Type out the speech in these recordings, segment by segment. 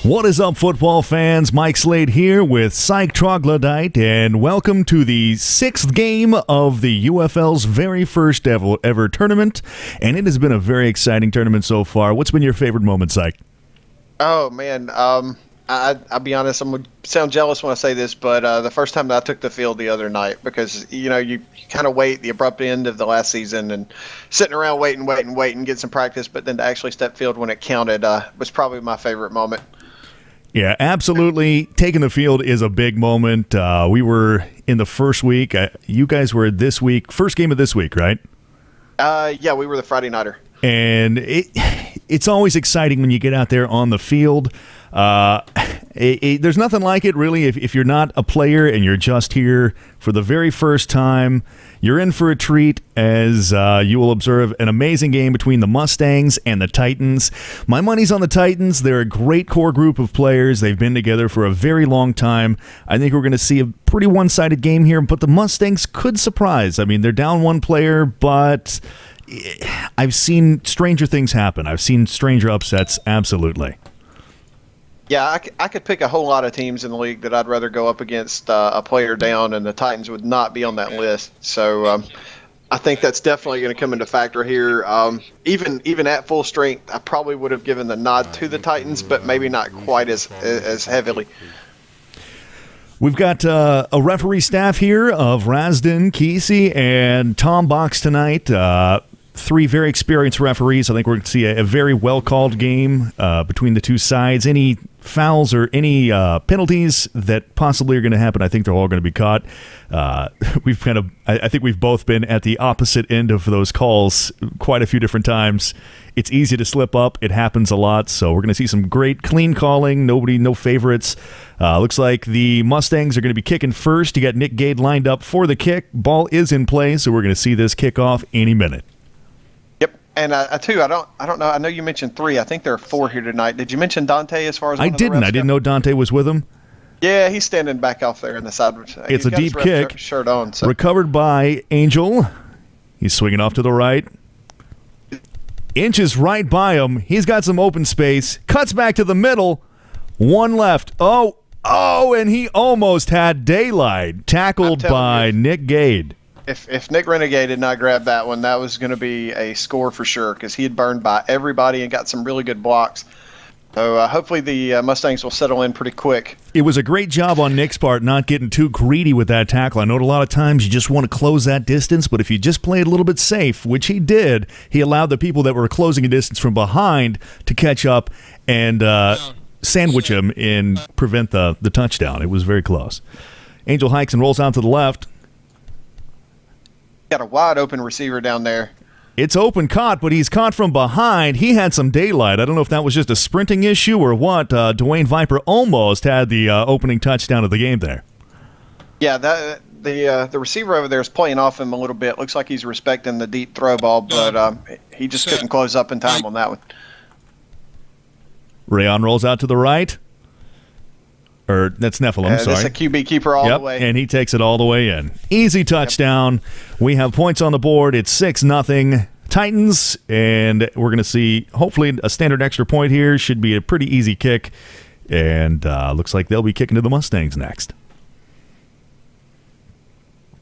What is up, football fans? Mike Slade here with Psych Troglodyte, and welcome to the 6th game of the UFL's very first ever tournament, and it has been a very exciting tournament so far. What's been your favorite moment, Psych? Oh, man, I'll be honest, I'm going to sound jealous when I say this, but the first time that I took the field the other night, because, you know, you kind of wait the abrupt end of the last season and sitting around waiting, get some practice, but then to actually step field when it counted was probably my favorite moment. Yeah, absolutely. Taking the field is a big moment. We were in the first week. You guys were this week, first game of this week, right? Yeah, we were the Friday nighter. And it's always exciting when you get out there on the field. There's nothing like it, really, if you're not a player and you're just here for the very first time. You're in for a treat as you will observe an amazing game between the Mustangs and the Titans. My money's on the Titans. They're a great core group of players. They've been together for a very long time. I think we're going to see a pretty one-sided game here, but the Mustangs could surprise. I mean, they're down one player, but I've seen stranger things happen. I've seen stranger upsets, absolutely. Yeah, I could pick a whole lot of teams in the league that I'd rather go up against a player down, and the Titans would not be on that list. So I think that's definitely going to come into factor here. Even at full strength, I probably would have given the nod to the Titans, but maybe not quite as heavily. We've got a referee staff here of Rasden, Kesey, and Tom Box tonight. 3 very experienced referees. I think we're going to see a very well-called game between the two sides. Any fouls or any penalties that possibly are going to happen, I think they're all going to be caught. I think we've both been at the opposite end of those calls quite a few different times. It's easy to slip up. It happens a lot. So we're going to see some great clean calling. No favorites. Looks like the Mustangs are going to be kicking first. You got Nick Gade lined up for the kick. Ball is in play, so we're going to see this kick off any minute. And two, I don't know. I know you mentioned 3. I think there are 4 here tonight. Did you mention Dante as far as? I didn't. I didn't know Dante was with him. Yeah, he's standing back off there in the side. It's a deep kick. Shirt on. So. Recovered by Angel. He's swinging off to the right. Inches right by him. He's got some open space. Cuts back to the middle. One left. Oh, and he almost had daylight. Tackled by Nick Gade. If Nick Renegade had not grabbed that one, that was going to be a score for sure, because he had burned by everybody and got some really good blocks. So hopefully the Mustangs will settle in pretty quick. It was a great job on Nick's part not getting too greedy with that tackle. I know a lot of times you just want to close that distance, but if you just play it a little bit safe, which he did, he allowed the people that were closing a distance from behind to catch up and sandwich him and prevent the touchdown. It was very close. Angel hikes and rolls out to the left. Got a wide open receiver down there. It's open caught, but he's caught from behind. He had some daylight. I don't know if that was just a sprinting issue or what. Dwayne Viper almost had the opening touchdown of the game there. Yeah, the receiver over there is playing off him a little bit. Looks like he's respecting the deep throw ball, but he just couldn't close up in time on that one. Rayon rolls out to the right. Or that's Nephilim, sorry. That's a QB keeper all the way. And he takes it all the way in. Easy touchdown. Yep. We have points on the board. It's 6-0 Titans, and we're going to see hopefully a standard extra point here. Should be a pretty easy kick, and looks like they'll be kicking to the Mustangs next.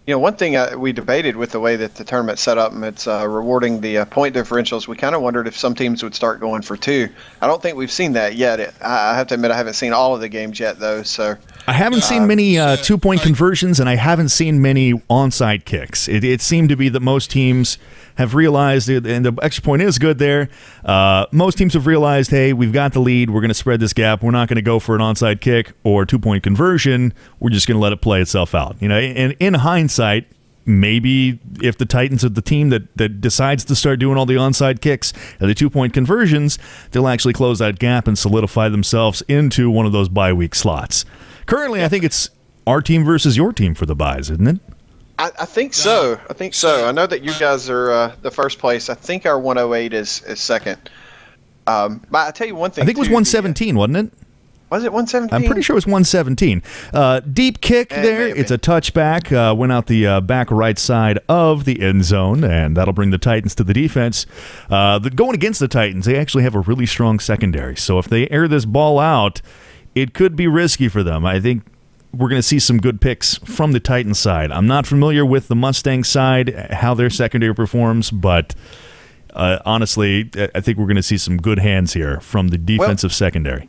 You know, one thing we debated with the way that the tournament's set up, and it's rewarding the point differentials, we kind of wondered if some teams would start going for 2. I don't think we've seen that yet. I have to admit I haven't seen all of the games yet, though. So I haven't seen many 2-point conversions, and I haven't seen many onside kicks. It seemed to be that most teams have realized, and the extra point is good there, most teams have realized, hey, we've got the lead, we're going to spread this gap, we're not going to go for an onside kick or 2-point conversion, we're just going to let it play itself out. You know, and in hindsight, maybe if the Titans are the team that decides to start doing all the onside kicks and the 2-point conversions, they'll actually close that gap and solidify themselves into one of those bye week slots. Currently, I think it's our team versus your team for the buys, isn't it? I think so. I think so. I know that you guys are the first place. I think our 108 is second. But I tell you one thing. I think it was 117, wasn't it? Was it 117? I'm pretty sure it was 117. Deep kick there. It's a touchback. Went out the back right side of the end zone, and that'll bring the Titans to the defense. Going against the Titans, they actually have a really strong secondary. So if they air this ball out, it could be risky for them. I think we're going to see some good picks from the Titans side. I'm not familiar with the Mustangs side, how their secondary performs, but honestly, I think we're going to see some good hands here from the defensive secondary.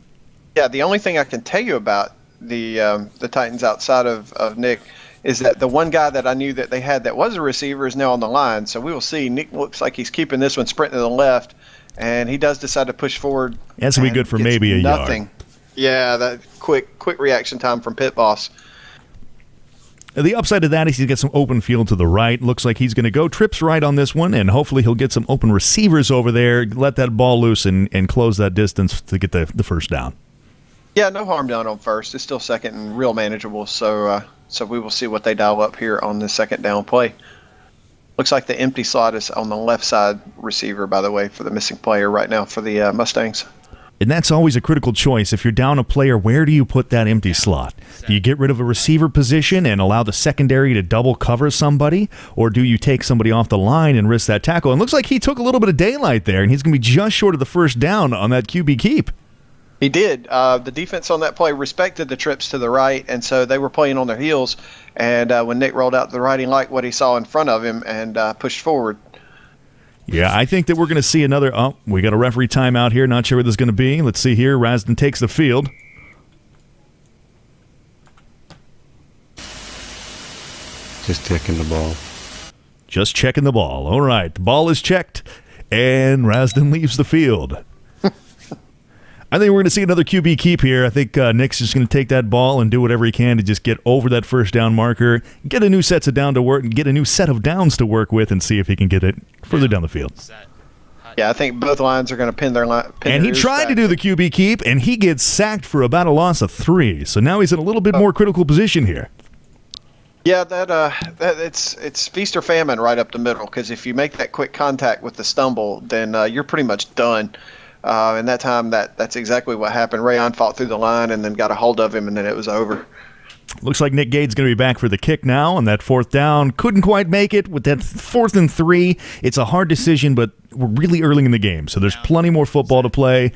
Yeah, the only thing I can tell you about the Titans outside of Nick is that the one guy that I knew that they had that was a receiver is now on the line. So we will see. Nick looks like he's keeping this one sprinting to the left, and he does decide to push forward. That's going to be good for maybe a yard. Yeah, that quick reaction time from Pit Boss. The upside of that is he's got some open field to the right. Looks like he's going to go trips right on this one, and hopefully he'll get some open receivers over there, let that ball loose, and close that distance to get the first down. Yeah, no harm done on first. It's still second and real manageable. So we will see what they dial up here on the second down play. Looks like the empty slot is on the left side receiver, by the way, for the missing player right now for the Mustangs. And that's always a critical choice. If you're down a player, where do you put that empty slot? Do you get rid of a receiver position and allow the secondary to double cover somebody? Or do you take somebody off the line and risk that tackle? And it looks like he took a little bit of daylight there, and he's going to be just short of the first down on that QB keep. He did. The defense on that play respected the trips to the right, and so they were playing on their heels. And when Nick rolled out to the right, he liked what he saw in front of him and pushed forward. Yeah, I think that we're going to see another. Oh, we got a referee timeout here. Not sure what this is going to be. Let's see here. Rasden takes the field. Just checking the ball. Just checking the ball. All right. The ball is checked, and Rasden leaves the field. I think we're going to see another QB keep here. I think Nick's just going to take that ball and do whatever he can to just get over that first down marker, get a new set of downs to work with, and see if he can get it further down the field. Yeah, I think both lines are going to pin their line. And he tried to do the QB keep, and he gets sacked for about a loss of 3. So now he's in a little bit more critical position here. Yeah, it's feast or famine right up the middle, because if you make that quick contact with the stumble, then you're pretty much done. And that time, that's exactly what happened. Rayon fought through the line and then got a hold of him, and then it was over. Looks like Nick Gade's going to be back for the kick now on that fourth down. Couldn't quite make it with that 4th and 3. It's a hard decision, but we're really early in the game, so there's plenty more football to play.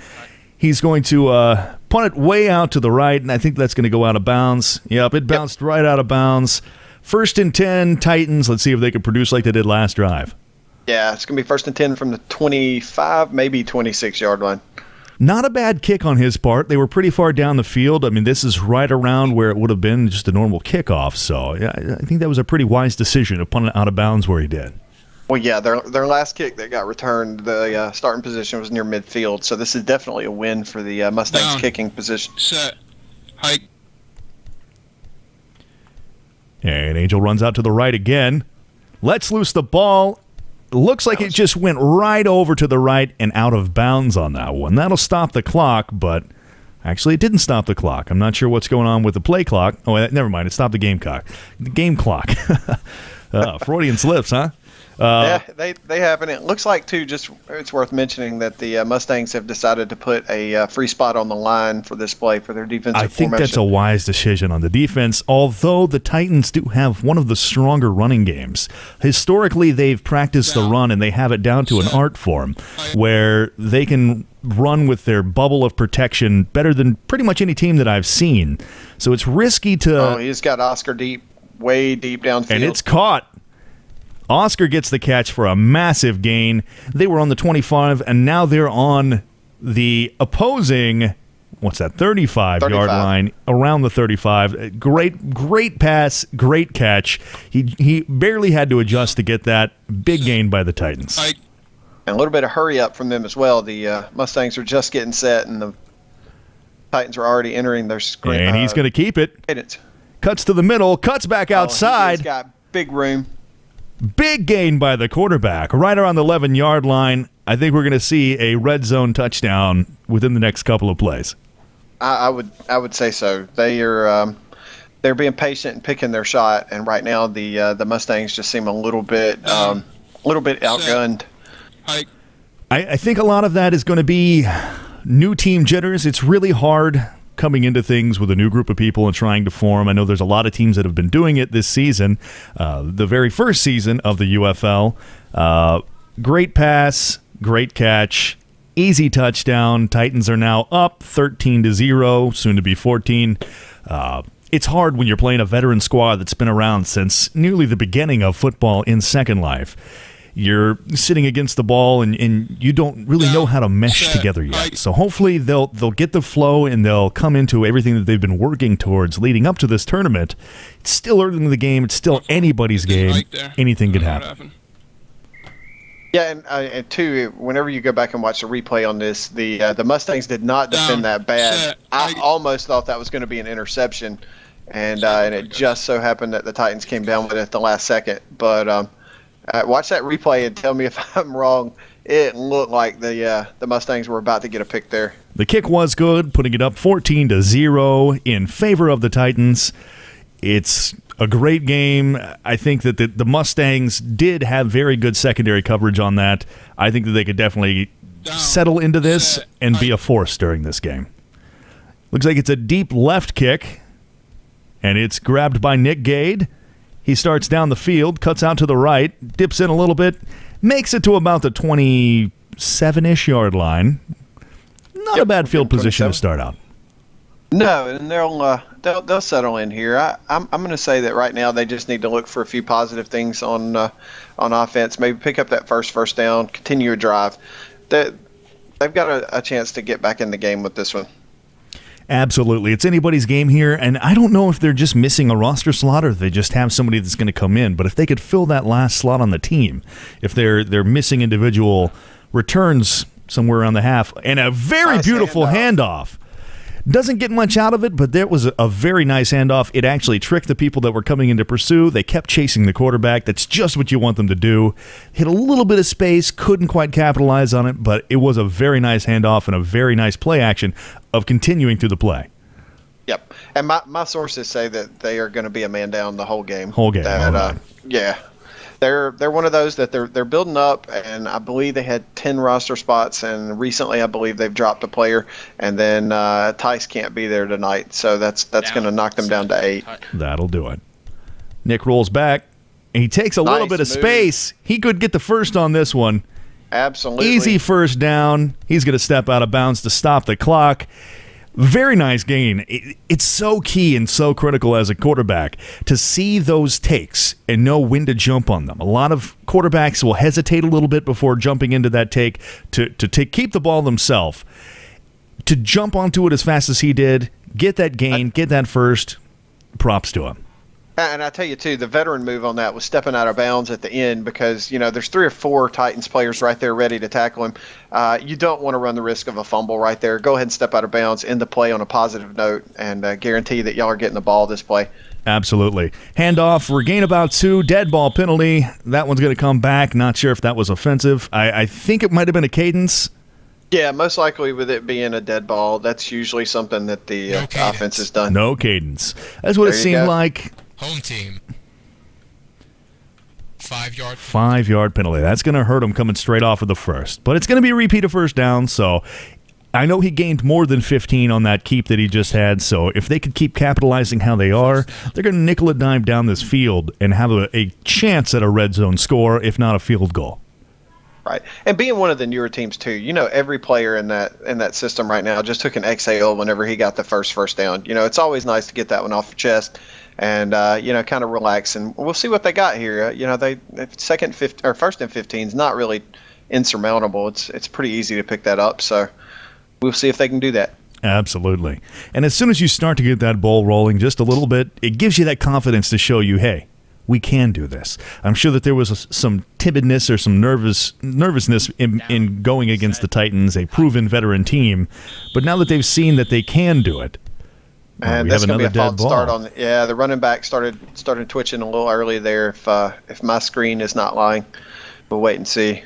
He's going to punt it way out to the right, and I think that's going to go out of bounds. Yep, it bounced right out of bounds. 1st and 10, Titans. Let's see if they can produce like they did last drive. Yeah, it's going to be 1st and 10 from the 25, maybe 26-yard line. Not a bad kick on his part. They were pretty far down the field. I mean, this is right around where it would have been just a normal kickoff. So yeah, I think that was a pretty wise decision to punt it out of bounds where he did. Well, yeah, their last kick that got returned, the starting position was near midfield. So this is definitely a win for the Mustangs kicking position. Set. Hike. And Angel runs out to the right again. Lets loose the ball. Looks like it just went right over to the right and out of bounds on that one. That'll stop the clock, but actually it didn't stop the clock. I'm not sure what's going on with the play clock. Oh, never mind. It stopped the game clock. The game clock. Freudian slips, huh? Yeah, they happen. It looks like, too, just it's worth mentioning that the Mustangs have decided to put a free spot on the line for this play for their defensive formation. I think that's a wise decision on the defense, although the Titans do have one of the stronger running games. Historically, they've practiced the run, and they have it down to an art form where they can run with their bubble of protection better than pretty much any team that I've seen. So it's risky to... Oh, he's got Oscar way deep downfield. And it's caught. Oscar gets the catch for a massive gain. They were on the 25, and now they're on the opposing, 35-yard line, around the 35. Great pass, great catch. He barely had to adjust to get that. Big gain by the Titans. And a little bit of hurry up from them as well. The Mustangs are just getting set, and the Titans are already entering their screen. And he's going to keep it. Cuts to the middle, cuts back outside. He's got big room. Big gain by the quarterback, right around the 11-yard line. I think we're going to see a red zone touchdown within the next couple of plays. I would say so. They are they're being patient and picking their shot. And right now, the Mustangs just seem a little bit outgunned. I think a lot of that is going to be new team jitters. It's really hard coming into things with a new group of people and trying to form. I know there's a lot of teams that have been doing it this season, the very first season of the UFL. Great pass, great catch, easy touchdown. Titans are now up 13-0, soon to be 14. It's hard when you're playing a veteran squad that's been around since nearly the beginning of football in Second Life. You're sitting against the ball, and you don't really know how to mesh together yet. So hopefully they'll get the flow, and they'll come into everything that they've been working towards leading up to this tournament. It's still early in the game. It's still anybody's game. Anything could happen. Yeah, and two, whenever you go back and watch the replay on this, the Mustangs did not defend that bad. I almost thought that was going to be an interception, and it just so happened that the Titans came down with it at the last second. But watch that replay and tell me if I'm wrong. It looked like the Mustangs were about to get a pick there. The kick was good, putting it up 14-0 in favor of the Titans. It's a great game. I think that the Mustangs did have very good secondary coverage on that. I think that they could definitely settle into this and be a force during this game. Looks like it's a deep left kick, and it's grabbed by Nick Gade. He starts down the field, cuts out to the right, dips in a little bit, makes it to about the 27-ish yard line. Not a bad field position to start out. No, and they'll settle in here. I'm going to say that right now they just need to look for a few positive things on offense. Maybe pick up that first down, continue a drive. They've got a chance to get back in the game with this one. Absolutely. It's anybody's game here, and I don't know if they're just missing a roster slot or if they just have somebody that's going to come in, but if they could fill that last slot on the team, if they're missing individual returns somewhere around the half, and a very beautiful handoff. Doesn't get much out of it, but there was a very nice handoff. It actually tricked the people that were coming in to pursue. They kept chasing the quarterback. That's just what you want them to do. Hit a little bit of space, couldn't quite capitalize on it, but it was a very nice handoff and a very nice play action of continuing through the play. Yep. And my sources say that they are going to be a man down the whole game. Yeah. They're one of those that they're building up, and I believe they had 10 roster spots, and recently I believe they've dropped a player, and then Tice can't be there tonight, so that's going to knock them down to 8. That'll do it. Nick rolls back, and he takes a little bit of space. He could get the first on this one. Absolutely. Easy first down. He's going to step out of bounds to stop the clock. Very nice gain. It's so key and so critical as a quarterback to see those takes and know when to jump on them. A lot of quarterbacks will hesitate a little bit before jumping into that take to keep the ball themselves. To jump onto it as fast as he did, get that gain, get that first, props to him. And I tell you, too, the veteran move on that was stepping out of bounds at the end because, there's 3 or 4 Titans players right there ready to tackle him. You don't want to run the risk of a fumble right there. Go ahead and step out of bounds, end the play on a positive note, and guarantee that y'all are getting the ball this play. Absolutely. Handoff, regain about 2, dead ball penalty. That one's going to come back. Not sure if that was offensive. I think it might have been a cadence. Yeah, most likely with it being a dead ball, that's usually something that the offense has done. No cadence. That's what it seemed like. Home team. 5-yard. 5-yard penalty. That's going to hurt him coming straight off of the first. But it's going to be a repeat of first down, so I know he gained more than 15 on that keep that he just had, so if they could keep capitalizing how they are, they're going to nickel and dime down this field and have a chance at a red zone score, if not a field goal. Right. And being one of the newer teams, too, every player in that system right now just took an exhale whenever he got the first down. It's always nice to get that one off your chest and, kind of relax. And we'll see what they got here. First and 15 is not really insurmountable. It's pretty easy to pick that up. So we'll see if they can do that. Absolutely. And as soon as you start to get that ball rolling just a little bit, it gives you that confidence to show you, hey, we can do this. I'm sure that there was some timidness or some nervousness in going against the Titans, a proven veteran team. But now that they've seen that they can do it, and that's going to be a false start on. Yeah, the running back started twitching a little early there. If my screen is not lying, we'll wait and see.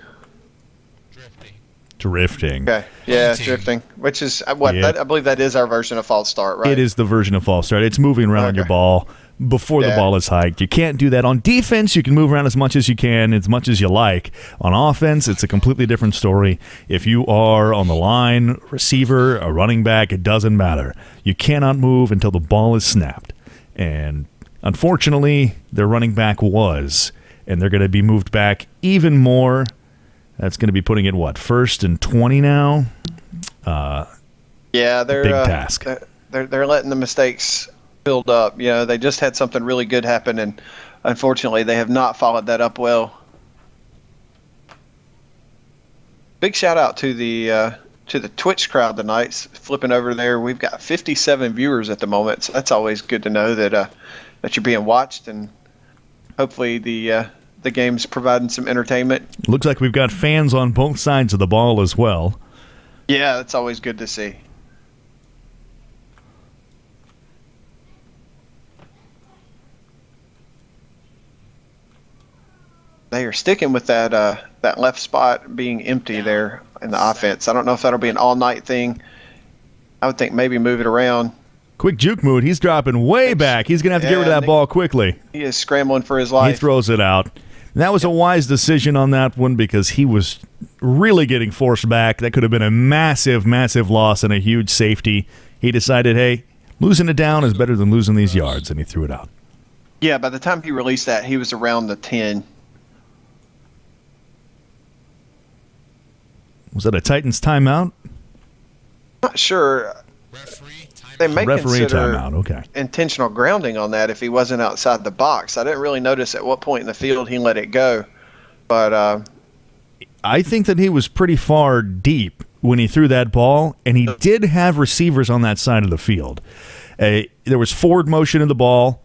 Drifting. Okay. Yeah, drifting, which is what I believe that is our version of false start, right? It is the version of false start. It's moving around your ball before the ball is hiked. You can't do that. On defense, you can move around as much as you can, as much as you like. On offense, it's a completely different story. If you are on the line, receiver, a running back, it doesn't matter. You cannot move until the ball is snapped. And unfortunately, their running back was. And they're going to be moved back even more. That's going to be putting it, what, 1st and 20 now? Yeah, they're big task. They're letting the mistakes build up. You know, they just had something really good happen, and unfortunately, they have not followed that up well. Big shout out to the Twitch crowd tonight. Flipping over there, we've got 57 viewers at the moment. So that's always good to know that you're being watched, and hopefully the game's providing some entertainment. Looks like we've got fans on both sides of the ball as well. Yeah, that's always good to see. They are sticking with that left spot being empty there in the offense. I don't know if that'll be an all-night thing. I would think maybe move it around. Quick juke mood. He's dropping way back. He's going to have to get rid of that ball quickly. He is scrambling for his life. He throws it out. And that was a wise decision on that one because he was really getting forced back. That could have been a massive, massive loss and a huge safety. He decided, hey, losing it down is better than losing these yards, and he threw it out. Yeah, by the time he released that, he was around the 10. Was that a Titans timeout? Not sure. They may consider timeout. Okay. Intentional grounding on that if he wasn't outside the box. I didn't really notice at what point in the field he let it go. But I think that he was pretty far deep when he threw that ball, and he did have receivers on that side of the field. There was forward motion in the ball.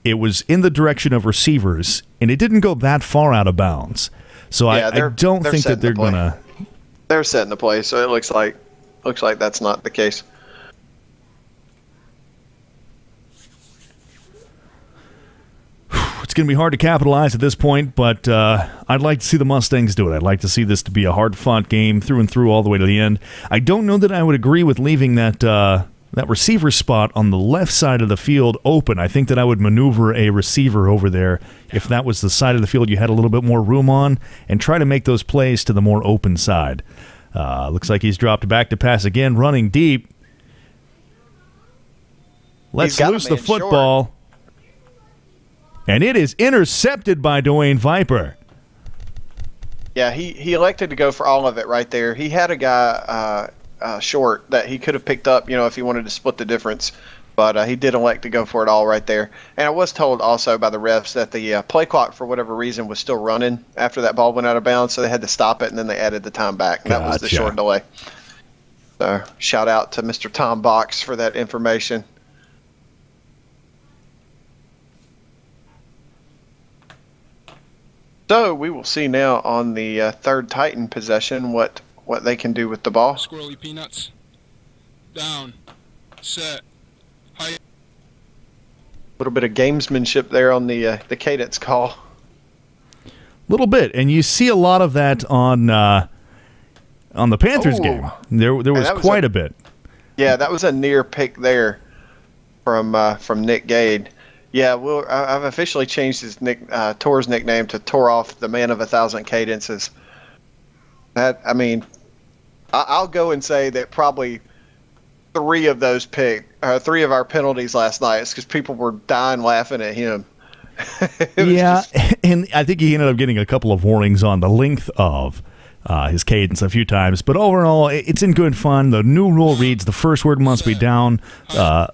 It was in the direction of receivers, and it didn't go that far out of bounds. So I don't think that they're going to... They're setting the play, so it looks like that's not the case. It's going to be hard to capitalize at this point, but I'd like to see the Mustangs do it. I'd like to see this to be a hard-fought game through and through all the way to the end. I don't know that I would agree with leaving that receiver spot on the left side of the field open. I think that I would maneuver a receiver over there if that was the side of the field you had a little bit more room on and try to make those plays to the more open side. Looks like he's dropped back to pass again, running deep. Let's loose the football. Short. And it is intercepted by Dwayne Viper. Yeah, he elected to go for all of it right there. He had a guy short that he could have picked up, if he wanted to split the difference. But he did elect to go for it all right there. And I was told also by the refs that the play clock, for whatever reason, was still running after that ball went out of bounds, so they had to stop it, and then they added the time back. And that was the short delay. So shout out to Mr. Tom Box for that information. So we will see now on the third Titan possession what they can do with the ball. Squirrely peanuts. Down. Set. Height. A little bit of gamesmanship there on the cadence call. A little bit, and you see a lot of that on the Panthers game. There was quite a bit. Yeah, that was a near pick there from Nick Gade. Yeah, I've officially changed his Tor's nickname to Tor Off, the Man of 1,000 Cadences. I'll go and say that probably three of our penalties last night is because people were dying laughing at him. And I think he ended up getting a couple of warnings on the length of his cadence a few times, but overall it's in good fun. The new rule reads the first word must be down.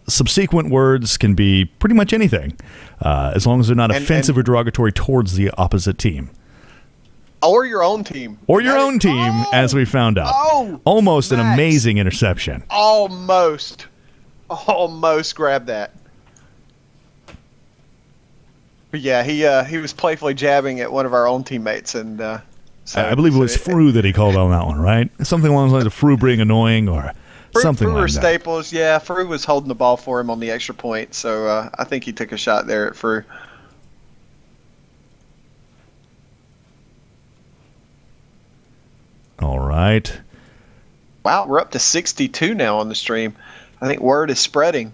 Subsequent words can be pretty much anything, as long as they're not offensive or derogatory towards the opposite team. Or your own team. Or your own team, as we found out. Almost an amazing interception. Almost grabbed that. But yeah, he was playfully jabbing at one of our own teammates, and I believe it was Frew that he called on that one, right? Something along the lines of Frew being annoying or something like that. Staples, yeah. Frew was holding the ball for him on the extra point, so I think he took a shot there at Frew. All right. Wow, we're up to 62 now on the stream. I think word is spreading.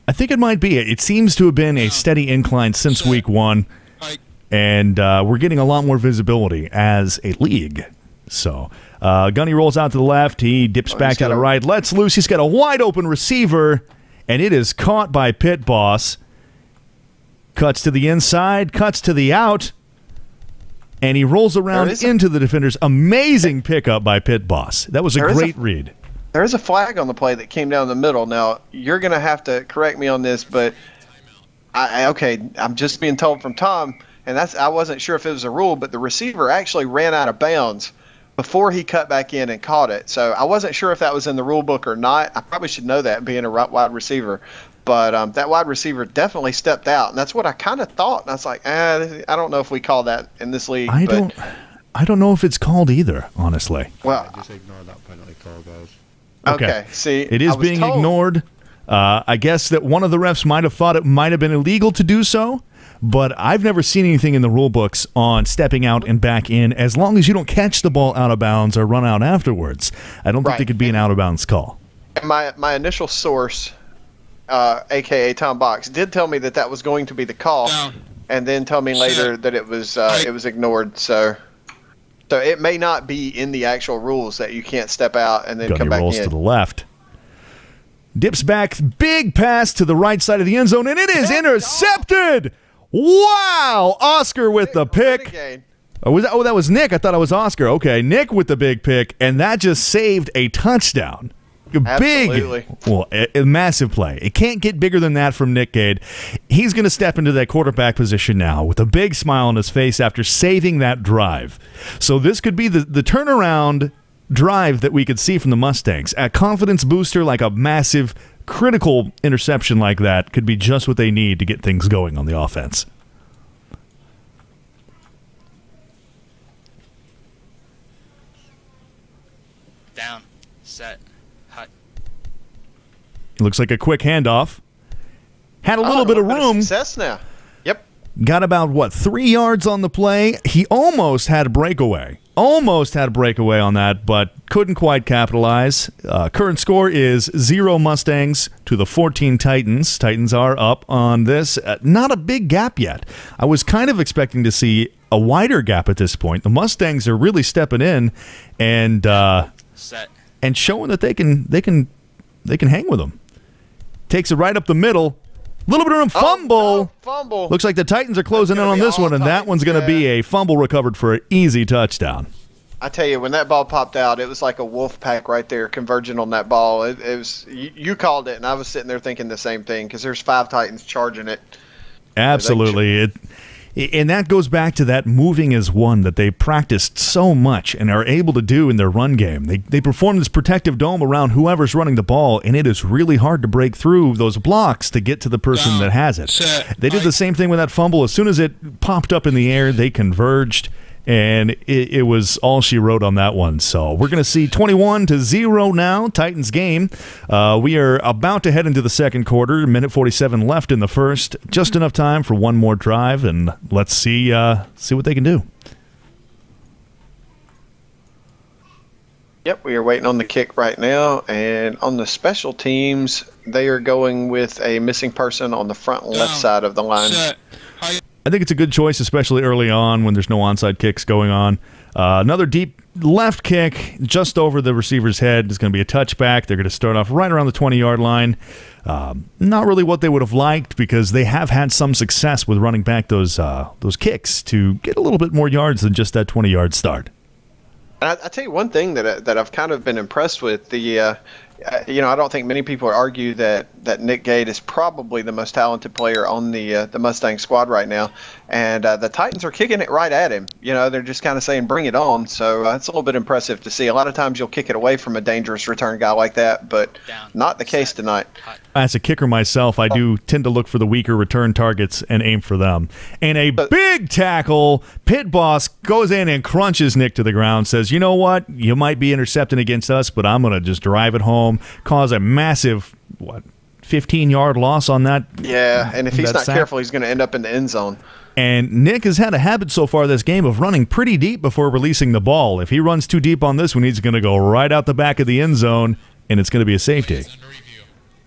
I think it might be. It seems to have been a steady incline since week 1, and we're getting a lot more visibility as a league. So Gunny rolls out to the left. He dips back to the right. Lets loose. He's got a wide-open receiver, and it is caught by Pit Boss. Cuts to the inside, cuts to the out, and he rolls around into the defenders. Amazing pickup by Pit Boss. That was a great read. There is a flag on the play that came down the middle. Now, you're going to have to correct me on this, but I'm just being told from Tom, and I wasn't sure if it was a rule, but the receiver actually ran out of bounds before he cut back in and caught it. So I wasn't sure if that was in the rule book or not. I probably should know that, being a wide receiver. But that wide receiver definitely stepped out, and that's what I kind of thought. And I was like, I don't know if we call that in this league. I don't know if it's called either, honestly. Well, just ignore that penalty call, guys. Okay. See, it is being ignored. I guess that one of the refs might have thought it might have been illegal to do so, but I've never seen anything in the rule books on stepping out and back in as long as you don't catch the ball out of bounds or run out afterwards. I don't think there could be an out of bounds call. My initial source, a.k.a. Tom Box, did tell me that was going to be the call, and then tell me later that it was ignored. So it may not be in the actual rules that you can't step out and then come back in. Rolls to the left. Dips back, big pass to the right side of the end zone, and it is intercepted! Wow! Oscar with the pick. That was Nick. I thought it was Oscar. Okay, Nick with the big pick, and that just saved a touchdown. Absolutely. A massive play. It can't get bigger than that from Nick Gade. He's going to step into that quarterback position now with a big smile on his face after saving that drive. So this could be the turnaround drive that we could see from the Mustangs. A confidence booster like a massive, critical interception like that could be just what they need to get things going on the offense. Down. Set. Looks like a quick handoff. Had a little bit of room. Success now. Yep. Got about, 3 yards on the play. He almost had a breakaway. Almost had a breakaway on that, but couldn't quite capitalize. Current score is 0 Mustangs to the 14 Titans. Titans are up on this. Not a big gap yet. I was kind of expecting to see a wider gap at this point. The Mustangs are really stepping in and showing that they can hang with them. Takes it right up the middle. A little bit of a fumble. Fumble. Looks like the Titans are closing in on this one, and that one's going to be a fumble recovered for an easy touchdown. I tell you, when that ball popped out, it was like a wolf pack right there converging on that ball. It was you called it, and I was sitting there thinking the same thing because there's 5 Titans charging it. Absolutely. And that goes back to that moving as one that they practiced so much and are able to do in their run game. They perform this protective dome around whoever's running the ball, and it is really hard to break through those blocks to get to the person that has it. They did the same thing with that fumble. As soon as it popped up in the air, they converged, and it was all she wrote on that one. So we're going to see 21-0 now, Titans game. We are about to head into the second quarter, minute 47 left in the first. Just enough time for one more drive, and let's see what they can do. Yep, we are waiting on the kick right now, and on the special teams, they are going with a missing person on the front left side of the line. I think it's a good choice, especially early on when there's no onside kicks going on. Another deep left kick just over the receiver's head is going to be a touchback. They're going to start off right around the 20-yard line. Not really what they would have liked because they have had some success with running back those kicks to get a little bit more yards than just that 20-yard start. I tell you one thing that I've kind of been impressed with. I don't think many people argue that Nick Gade is probably the most talented player on the Mustang squad right now, and the Titans are kicking it right at him. They're just kind of saying, "Bring it on." So it's a little bit impressive to see. A lot of times you'll kick it away from a dangerous return guy like that, but not the case tonight. As a kicker myself, I do tend to look for the weaker return targets and aim for them. And a big tackle. Pit Boss goes in and crunches Nick to the ground, says, "You know what? You might be intercepting against us, but I'm going to just drive it home, cause a massive what, 15-yard loss on that. Yeah, and if he's not sack. careful, he's going to end up in the end zone. And Nick has had a habit so far this game of running pretty deep before releasing the ball. If he runs too deep on this one, he's going to go right out the back of the end zone, and it's going to be a safety.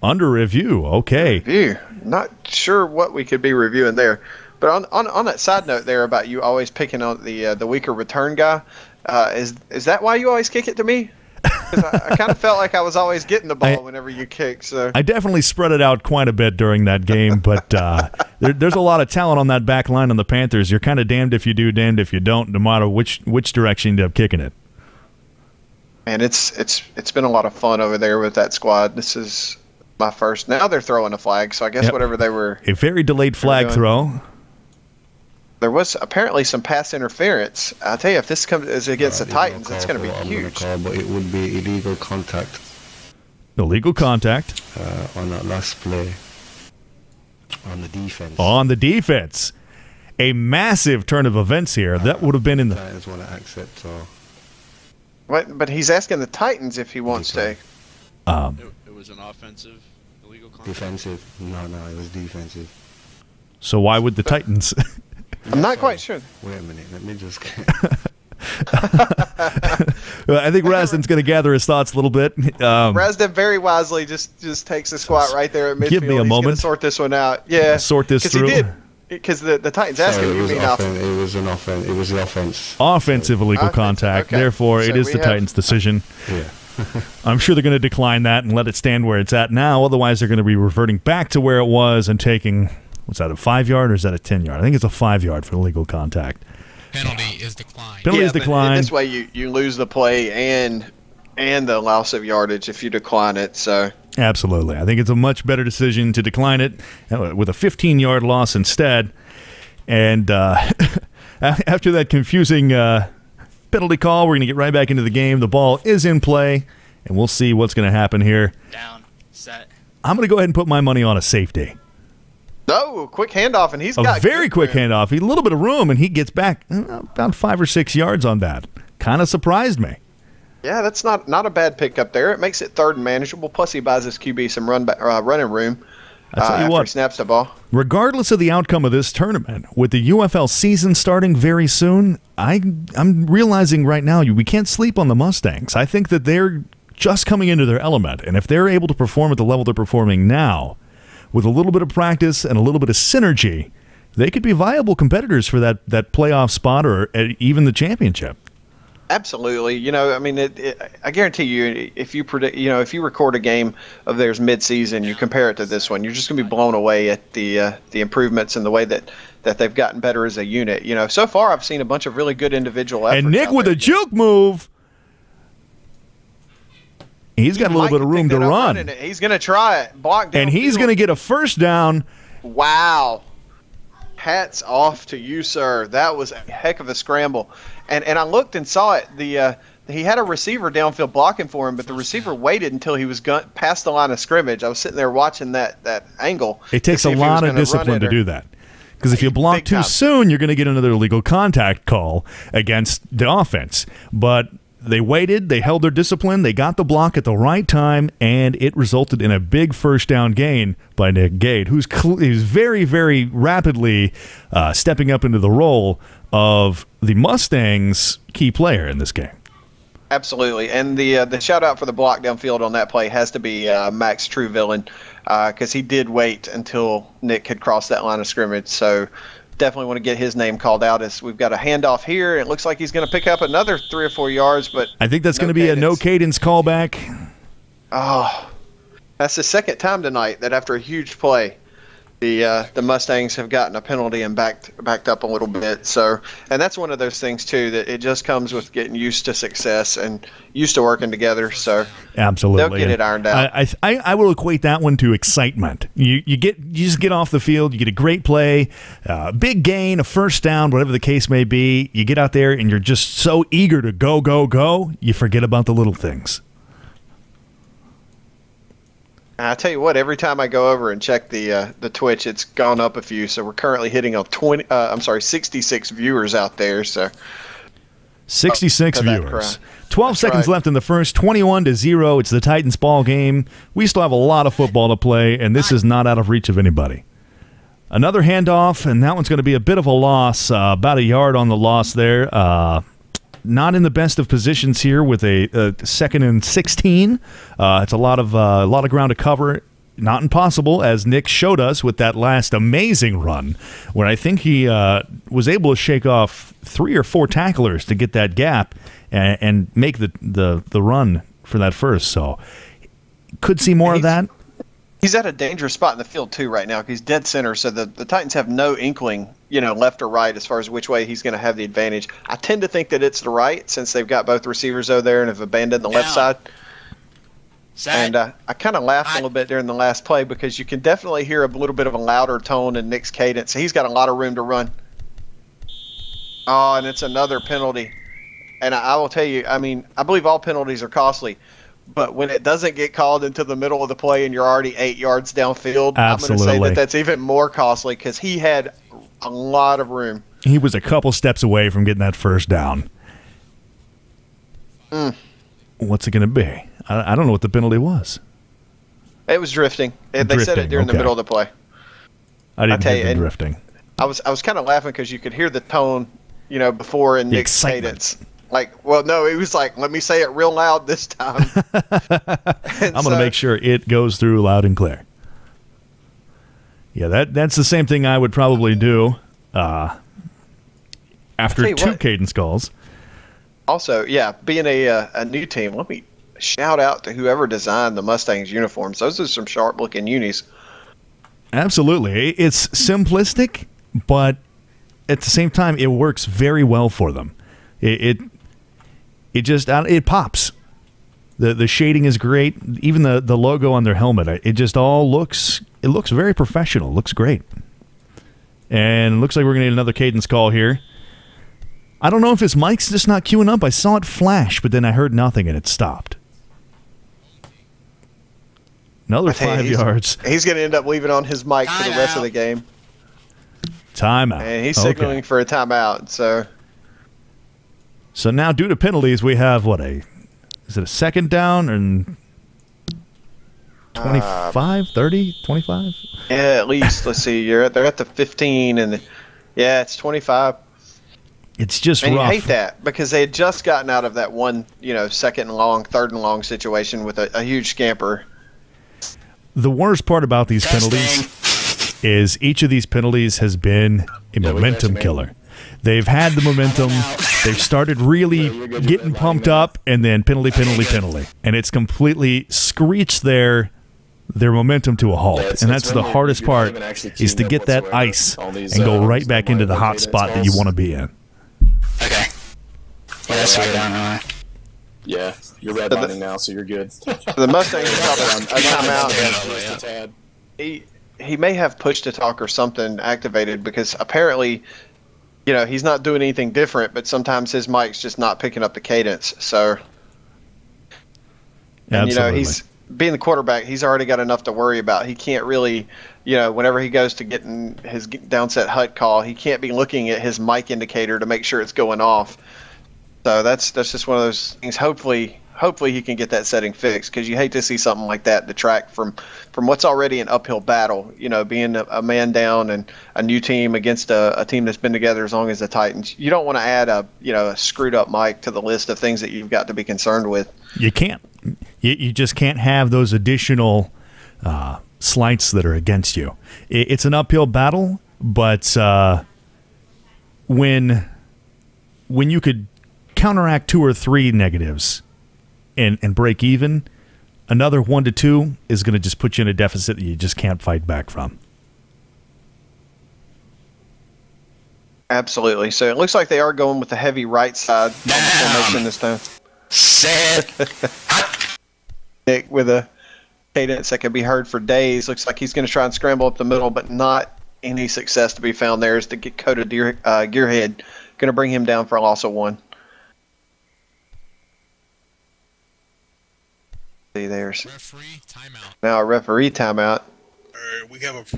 Under review, okay. Review. Not sure what we could be reviewing there. But on that side note there about you always picking on the weaker return guy, is that why you always kick it to me? Because I kind of felt like I was always getting the ball whenever you kick. So I definitely spread it out quite a bit during that game, but there's a lot of talent on that back line on the Panthers. You're kind of damned if you do, damned if you don't, no matter which direction you end up kicking it. And it's been a lot of fun over there with that squad. This is my first. Now they're throwing a flag, so I guess whatever they were. A very delayed flag throw. There was apparently some pass interference. I'll tell you, if this is against the Titans, it's going to be huge. But it would be illegal contact. Illegal contact. On that last play. On the defense. On the defense. A massive turn of events here. That would have been in the... Titans want to accept, so... But he's asking the Titans if he wants to. It was an offensive illegal contact? Defensive. No, it was defensive. So why would the Titans... I'm not quite sure. Wait a minute, let me just... I think Rasden's going to gather his thoughts a little bit. Rasden very wisely just takes a squat right there at midfield. Give me a moment. He's going to sort this one out. Yeah. Sort this through. Because he did. Because the Titans asked him, you mean offense? It was an offense. It was the offense. Offensive illegal contact. Okay. Therefore, So it is the Titans' decision. Yeah. I'm sure they're going to decline that and let it stand where it's at now. Otherwise, they're going to be reverting back to where it was and taking, what's that, a 5-yard or is that a 10-yard? I think it's a 5-yard for illegal contact. Penalty is declined. Penalty is declined. This way you lose the play and the loss of yardage if you decline it. So Absolutely. I think it's a much better decision to decline it with a 15-yard loss instead. And after that confusing penalty call, we're going to get right back into the game. The ball is in play, and we'll see what's going to happen here. Down, set. I'm going to go ahead and put my money on a safety. no, quick handoff, and he's A got very good quick room. handoff. A little bit of room, and he gets back about 5 or 6 yards on that. Kind of surprised me. Yeah, that's not a bad pickup there. It makes it third and manageable. Plus, he buys his QB some running room. I tell you after what, he snaps the ball. regardless of the outcome of this tournament, with the UFL season starting very soon, I'm realizing right now we can't sleep on the Mustangs. I think that they're just coming into their element, and if they're able to perform at the level they're performing now, with a little bit of practice and a little bit of synergy, they could be viable competitors for that playoff spot or even the championship. Absolutely. You know, I mean, I guarantee you, if you predict, if you record a game of theirs mid-season, you compare it to this one, you're just going to be blown away at the improvements and the way that they've gotten better as a unit. You know, so far I've seen a bunch of really good individual efforts. And Nick out with there. a juke move. He's got a little bit of room to run. He's going to try it. Block down And he's field. going to get a first down. Wow. Hats off to you, sir. That was a heck of a scramble. And I looked and saw it. He had a receiver downfield blocking for him, but the receiver waited until he was past the line of scrimmage. I was sitting there watching that angle. It takes a lot of discipline to do that. Because if you block Big too time. soon, you're going to get another illegal contact call against the offense. But they waited, they held their discipline, they got the block at the right time, and it resulted in a big first down gain by Nick Gade, who's very, very rapidly stepping up into the role of the Mustangs' key player in this game. Absolutely, and the shout out for the block downfield on that play has to be Max Truevillain, because he did wait until Nick had crossed that line of scrimmage. So definitely want to get his name called out as we've got a handoff here. It looks like he's going to pick up another 3 or 4 yards, but I think that's going to be a no cadence callback. Oh, that's the second time tonight that after a huge play, the Mustangs have gotten a penalty and backed up a little bit. So, and that's one of those things too, that it just comes with getting used to success and used to working together. So Absolutely, they'll get it ironed out. I will equate that one to excitement. You just get off the field, you get a great play, big gain, a first down, whatever the case may be. You get out there and you're just so eager to go. You forget about the little things. I tell you what, every time I go over and check the Twitch, it's gone up a few. So we're currently hitting a 66 viewers out there. So 66 to that viewers. crowd. 12 That's seconds right. left in the first. 21-0. It's the Titans ball game. We still have a lot of football to play, and this is not out of reach of anybody. Another handoff, and that one's going to be a bit of a loss. About a yard on the loss there. Not in the best of positions here with a 2nd and 16. It's a lot of ground to cover. Not impossible, as Nick showed us with that last amazing run, where I think he was able to shake off 3 or 4 tacklers to get that gap and make the run for that first. So could see more of that. He's at a dangerous spot in the field, too, right now. He's dead center, so the Titans have no inkling, left or right as far as which way he's going to have the advantage. I tend to think that it's the right, since they've got both receivers over there and have abandoned the left side. And I kind of laughed a little bit during the last play because you can definitely hear a little bit of a louder tone in Nick's cadence. He's got a lot of room to run. Oh, and it's another penalty. And I will tell you, I believe all penalties are costly. But when it doesn't get called into the middle of the play and you're already 8 yards downfield, Absolutely. I'm going to say that's even more costly because he had a lot of room. He was a couple steps away from getting that first down. What's it going to be? I don't know what the penalty was. It was drifting. They said it during the middle of the play. I didn't hear the drifting. I was kind of laughing because you could hear the tone, before in Nick's cadence. Like, well, no, he was like, let me say it real loud this time. I'm going to make sure it goes through loud and clear. Yeah, that's the same thing I would probably do after 2 cadence calls. Also, yeah, being a new team, let me shout out to whoever designed the Mustangs uniforms. Those are some sharp-looking unis. Absolutely. It's simplistic, but at the same time, it works very well for them. It pops. The shading is great. Even the logo on their helmet, it just all looks very professional. It looks great. And it looks like we're going to get another cadence call here. I don't know if his mic's just not queuing up. I saw it flash, but then I heard nothing and it stopped. Another 5 yards. He's going to end up leaving on his mic for the rest of the game. Timeout. And he's signaling for a timeout. So now, due to penalties, we have is it a 2nd down and 25, 30, 25? Yeah, at least. Let's see. They're at the 15, and it's 25. It's just rough. You hate that because they had just gotten out of that one, 2nd and long, 3rd and long situation with a huge scamper. The worst part about these penalties is each of these penalties has been a momentum killer. They've had the momentum. They've started really getting pumped up, and then penalty. And it's completely screeched their momentum to a halt. And that's the hardest part, is to get that ice and go right back into the hot spot that you want to be in. Okay. Yeah, that's weird. I don't know. Yeah, you're redlining now, so you're good. The Mustangs have a timeout. He may have push to talk or something activated because apparently, he's not doing anything different, but sometimes his mic's just not picking up the cadence. So, and he's being the quarterback. He's already got enough to worry about. He can't really, whenever he goes to getting his downset hut call, he can't be looking at his mic indicator to make sure it's going off. So that's just one of those things. Hopefully he can get that setting fixed because you hate to see something like that detract from what's already an uphill battle. Being a man down and a new team against a team that's been together as long as the Titans. You don't want to add a screwed up mic to the list of things that you've got to be concerned with. You can't. You just can't have those additional slights that are against you. It's an uphill battle, but when you could counteract 2 or 3 negatives and break even, another 1 to 2 is going to just put you in a deficit that you just can't fight back from. Absolutely. So it looks like they are going with the heavy right side formation this time. Nick with a cadence that can be heard for days. Looks like he's going to try and scramble up the middle, but not any success to be found there as the Dakota Gearhead going to bring him down for a loss of 1. There's referee timeout. Now a referee timeout. We have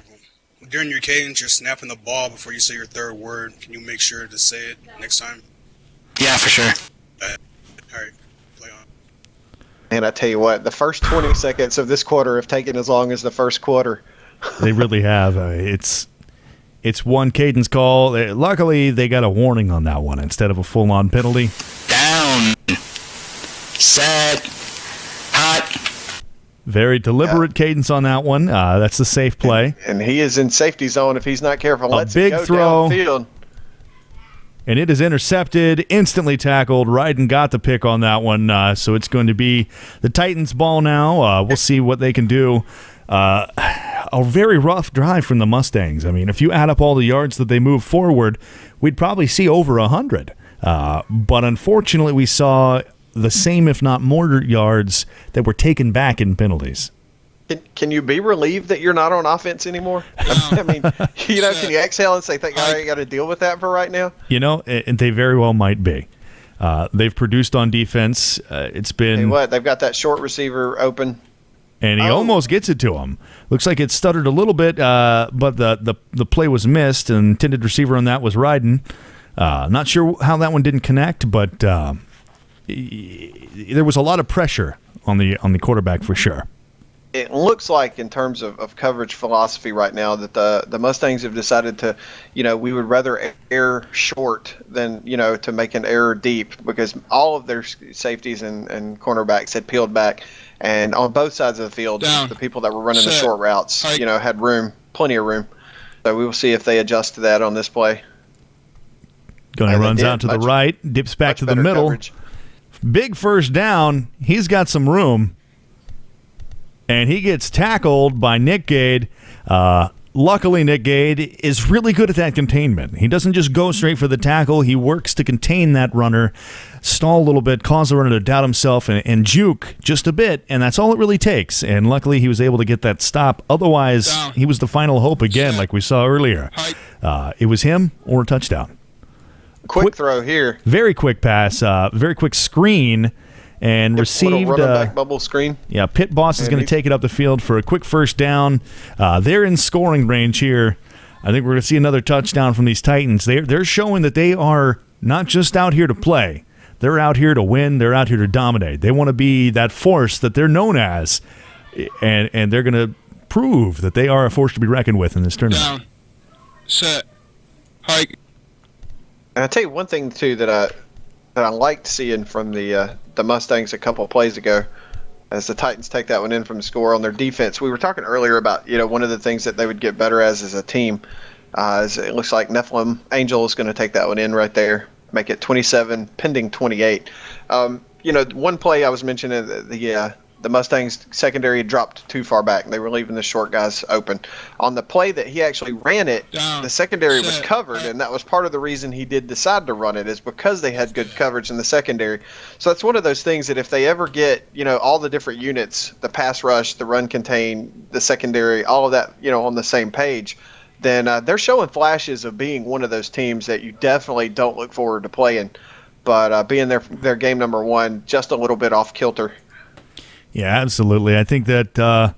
during your cadence, you're snapping the ball before you say your 3rd word. Can you make sure to say it next time? Yeah, for sure. All right, play on. And I tell you what, the first 20 seconds of this quarter have taken as long as the first quarter. They really have. It's one Caden's call. Luckily, they got a warning on that one instead of a full-on penalty. Down. Set. Hot. Very deliberate cadence on that one. That's the safe play. And he is in safety zone if he's not careful. A Let's big go throw. downfield. And it is intercepted, instantly tackled. Ryden got the pick on that one, so it's going to be the Titans' ball now. We'll see what they can do. A very rough drive from the Mustangs. I mean, if you add up all the yards that they moved forward, we'd probably see over 100. But unfortunately, we saw the same, if not more, yards that were taken back in penalties. Can you be relieved that you're not on offense anymore? I mean, can you exhale and say, "Thank God I got to deal with that for right now"? And they very well might be. They've produced on defense. It's been Hey, what? They've got that short receiver open. And he almost gets it to him. Looks like it stuttered a little bit, but the play was missed, and intended receiver on that was Ryden. Not sure how that one didn't connect, but there was a lot of pressure on the quarterback for sure. It looks like in terms of coverage philosophy right now that the Mustangs have decided to, we would rather err short than, to make an error deep, because all of their safeties and cornerbacks had peeled back. And on both sides of the field, the people that were running the short routes, had plenty of room. So we will see if they adjust to that on this play. Gunner runs out to the right, dips back to the middle. Coverage. Big first down. He's got some room. And he gets tackled by Nick Gade. Luckily, Nick Gade is really good at that containment. He doesn't just go straight for the tackle. He works to contain that runner, stall a little bit, cause the runner to doubt himself, and juke just a bit, and that's all it really takes. And luckily, he was able to get that stop. Otherwise, he was the final hope again, like we saw earlier. It was him or a touchdown. Quick throw here. Very quick pass, very quick screen. And received running back bubble screen. Yeah, Pit Boss is going to take it up the field for a quick first down. They're in scoring range here. I think we're going to see another touchdown from these Titans. They're showing that they are not just out here to play. They're out here to win. They're out here to dominate. They want to be that force that they're known as, and they're going to prove that they are a force to be reckoned with in this tournament. Down. Set. Hike. And I'll tell you one thing too that I liked seeing from the Mustangs a couple of plays ago, as the Titans take that one in from the score on their defense. We were talking earlier about one of the things that they would get better as a team. Is it looks like Nephilim Angel is going to take that one in right there, make it 27, pending 28. One play I was mentioning, the Mustangs secondary dropped too far back. They were leaving the short guys open. On the play that he actually ran it, the secondary was covered, and that was part of the reason he did decide to run it, is because they had good coverage in the secondary. So that's one of those things that if they ever get, all the different units, the pass rush, the run contain, the secondary, all of that, on the same page, then they're showing flashes of being one of those teams that you definitely don't look forward to playing. But being their game number one, just a little bit off kilter. Yeah, absolutely. I think that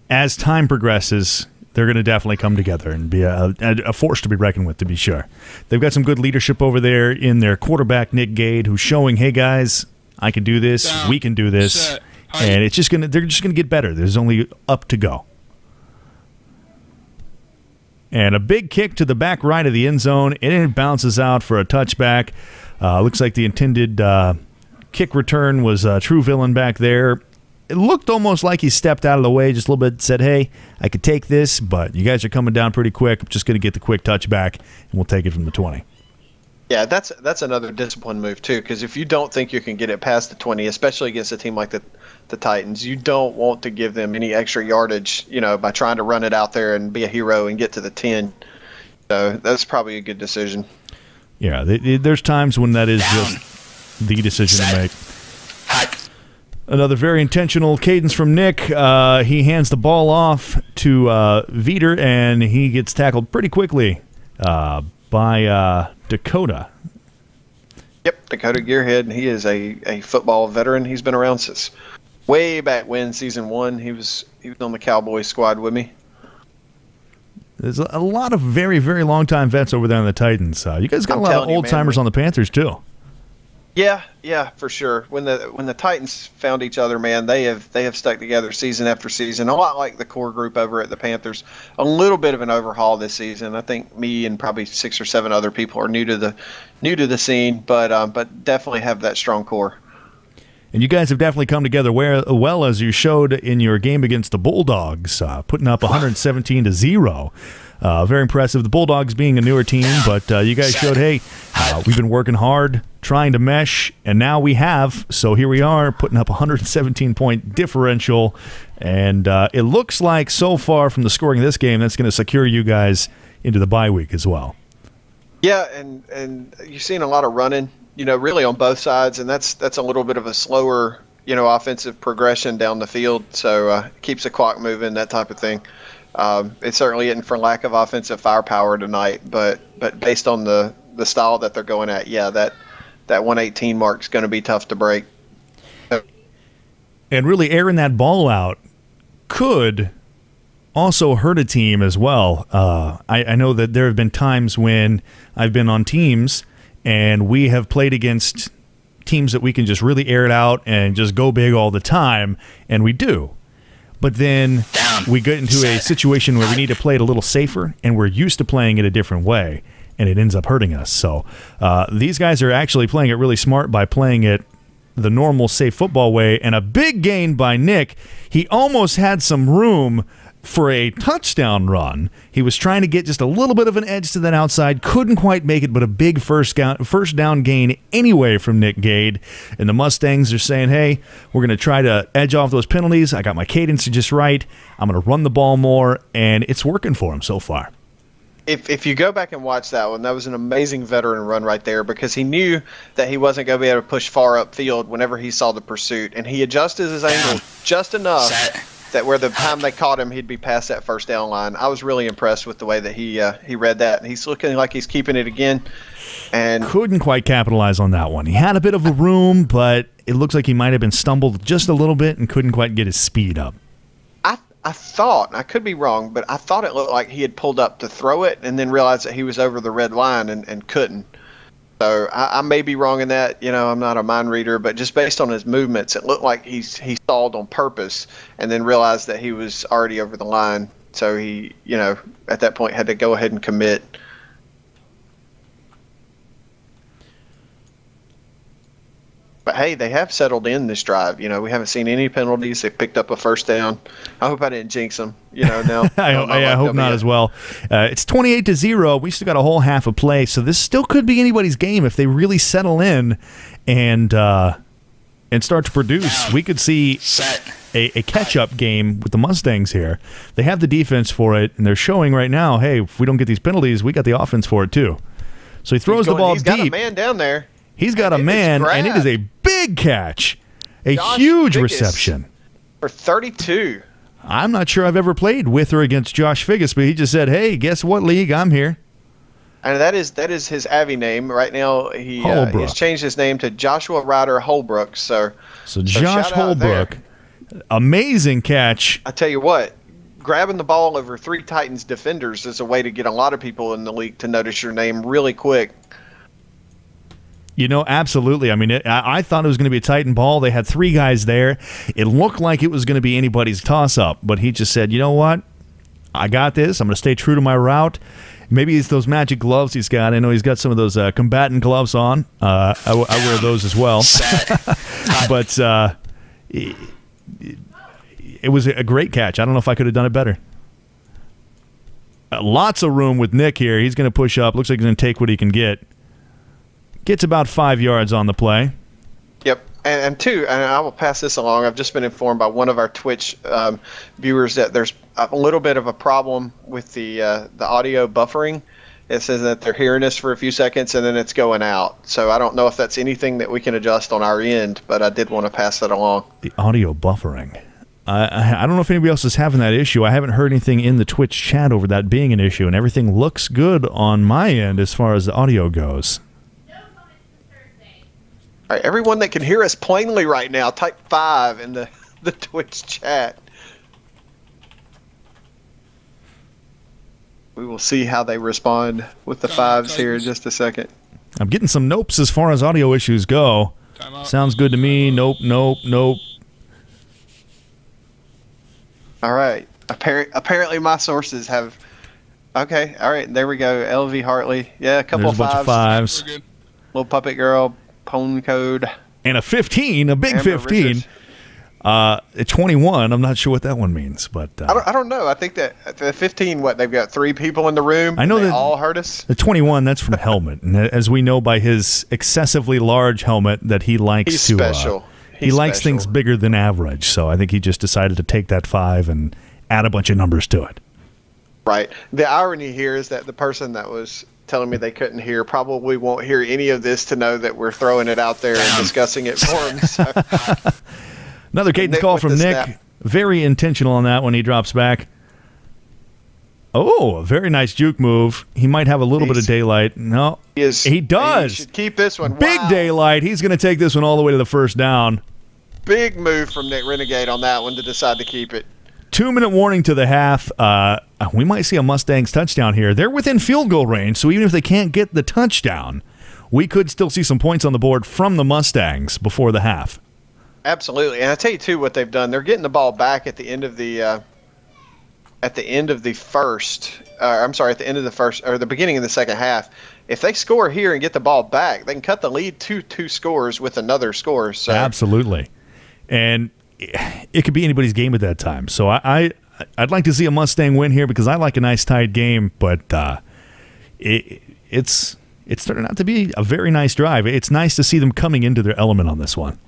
as time progresses, they're going to definitely come together and be a force to be reckoned with, to be sure. They've got some good leadership over there in their quarterback, Nick Gade, who's showing, hey, guys, I can do this. We can do this. And they're just going to get better. There's only up to go. And a big kick to the back right of the end zone, and it bounces out for a touchback. Looks like the intended kick return was True Villain back there. It looked almost like he stepped out of the way just a little bit, said, hey, I could take this, but you guys are coming down pretty quick. I'm just going to get the quick touchback, and we'll take it from the 20. Yeah, that's another discipline move, too, because if you don't think you can get it past the 20, especially against a team like the Titans, you don't want to give them any extra yardage, by trying to run it out there and be a hero and get to the 10. So that's probably a good decision. Yeah, there's times when that is just the decision to make. Another very intentional cadence from Nick. He hands the ball off to Veter, and he gets tackled pretty quickly by Dakota. Yep, Dakota Gearhead. He is a football veteran. He's been around since way back when, season 1. He was on the Cowboys squad with me. There's a lot of very, very long-time vets over there on the Titans. You guys got a lot of old-timers on the Panthers, too. Yeah, for sure. When the Titans found each other, man, they have stuck together season after season. A lot like the core group over at the Panthers. A little bit of an overhaul this season. I think me and probably 6 or 7 other people are new to the scene, but definitely have that strong core. And you guys have definitely come together well, as you showed in your game against the Bulldogs, putting up 117-0. Very impressive. The Bulldogs being a newer team, but you guys showed, hey, we've been working hard, trying to mesh, and now we have. So here we are, putting up a 117-point differential. And it looks like so far from the scoring of this game, that's going to secure you guys into the bye week as well. Yeah, and you've seen a lot of running, really on both sides, and that's a little bit of a slower, offensive progression down the field. So keeps the clock moving, that type of thing. It certainly isn't for lack of offensive firepower tonight, but based on the style that they're going at, yeah, that 118 mark is going to be tough to break. And really airing that ball out could also hurt a team as well. I know that there have been times when I've been on teams and we have played against teams that we can just really air it out and just go big all the time, and we do. But then we get into a situation where we need to play it a little safer, and we're used to playing it a different way, and it ends up hurting us. So these guys are actually playing it really smart by playing it the normal, safe football way, and a big gain by Nick. He almost had some room for a touchdown run. He was trying to get just a little bit of an edge to that outside, couldn't quite make it, but a big first down gain anyway from Nick Gade. And the Mustangs are saying, hey, we're going to try to edge off those penalties. I got my cadence just right. I'm going to run the ball more, and it's working for him so far. If you go back and watch that one, that was an amazing veteran run right there, because he knew that he wasn't going to be able to push far upfield whenever he saw the pursuit, and he adjusted his angle just enough that where the time they caught him, he'd be past that first down line. I was really impressed with the way that he read that, and he's looking like he's keeping it again. And couldn't quite capitalize on that one. He had a bit of a room, but it looks like he might have been stumbled just a little bit and couldn't quite get his speed up. I thought, I could be wrong, but I thought it looked like he had pulled up to throw it and then realized that he was over the red line and couldn't. So I may be wrong in that. I'm not a mind reader, but just based on his movements, it looked like he stalled on purpose and then realized that he was already over the line. So he, at that point had to go ahead and commit. But hey, they have settled in this drive. We haven't seen any penalties. They picked up a first down. I hope I didn't jinx them. Now I hope not as well. It's 28-0. We still got a whole half of play, so this still could be anybody's game if they really settle in and start to produce. We could see a catch-up game with the Mustangs here. They have the defense for it, and they're showing right now, hey, if we don't get these penalties, we got the offense for it too. So he throws the ball deep. He's got a man down there. He's got a man, and it is a big catch. A huge reception. For 32. I'm not sure I've ever played with or against Josh Figgis, but he just said, hey, guess what league? I'm here. And that is his Avi name. Right now, he has changed his name to Joshua Ryder Holbrook. So Josh Holbrook, amazing catch. I tell you what, grabbing the ball over 3 Titans defenders is a way to get a lot of people in the league to notice your name really quick. Absolutely. I mean, I thought it was going to be a Titan ball. They had 3 guys there. It looked like it was going to be anybody's toss-up, but he just said, you know what? I got this. I'm going to stay true to my route. Maybe it's those magic gloves he's got. I know he's got some of those combatant gloves on. I wear those as well. But it was a great catch. I don't know if I could have done it better. Lots of room with Nick here. He's going to push up. Looks like he's going to take what he can get. Gets about 5 yards on the play. Yep. And two, and I will pass this along, I've just been informed by one of our Twitch viewers that there's a little bit of a problem with the audio buffering. It says that they're hearing us for a few seconds and then it's going out. So I don't know if that's anything that we can adjust on our end, but I did want to pass that along. The audio buffering. I don't know if anybody else is having that issue. I haven't heard anything in the Twitch chat over that being an issue, and everything looks good on my end as far as the audio goes. All right, everyone that can hear us plainly right now, type 5 in the Twitch chat. We will see how they respond with the 5s here in just a second. I'm getting some nopes as far as audio issues go. Sounds good to me. Nope, nope, nope. All right. Apparently my sources have. Okay. All right. There we go. LV Hartley. Yeah, a couple There's a bunch of fives. We're good. Little Puppet Girl. Pwn Code. And a 15, a big Amber 15. Richards. At 21, I'm not sure what that one means, but I don't know. I think that the 15. What they've got 3 people in the room. I know and they that all heard us. the 21, that's from helmet, and as we know by his excessively large helmet, that he likes He's to. special. He He's likes special. things bigger than average, so I think he just decided to take that 5 and add a bunch of numbers to it. Right. The irony here is that the person that was telling me they couldn't hear probably won't hear any of this to know that we're throwing it out there and discussing it for him. So. Another cadence Nick call with from the Nick. snap. Very intentional on that when he drops back. Oh, a very nice juke move. He might have a little bit of daylight. No, he does. He should keep this one. Big Wow. daylight. He's going to take this one all the way to the first down. Big move from Nick Renegade on that one to decide to keep it. 2-minute warning to the half. We might see a Mustangs touchdown here. They're within field goal range, so even if they can't get the touchdown, we could still see some points on the board from the Mustangs before the half. Absolutely, and I tell you too, what they've done, they're getting the ball back at the end of the first. I'm sorry, at the end of the first or the beginning of the second half. If they score here and get the ball back, they can cut the lead to 2 scores with another score. So Absolutely, and it could be anybody's game at that time. So I'd like to see a Mustang win here because I like a nice tight game, but it's turning out to be a very nice drive. It's nice to see them coming into their element on this one.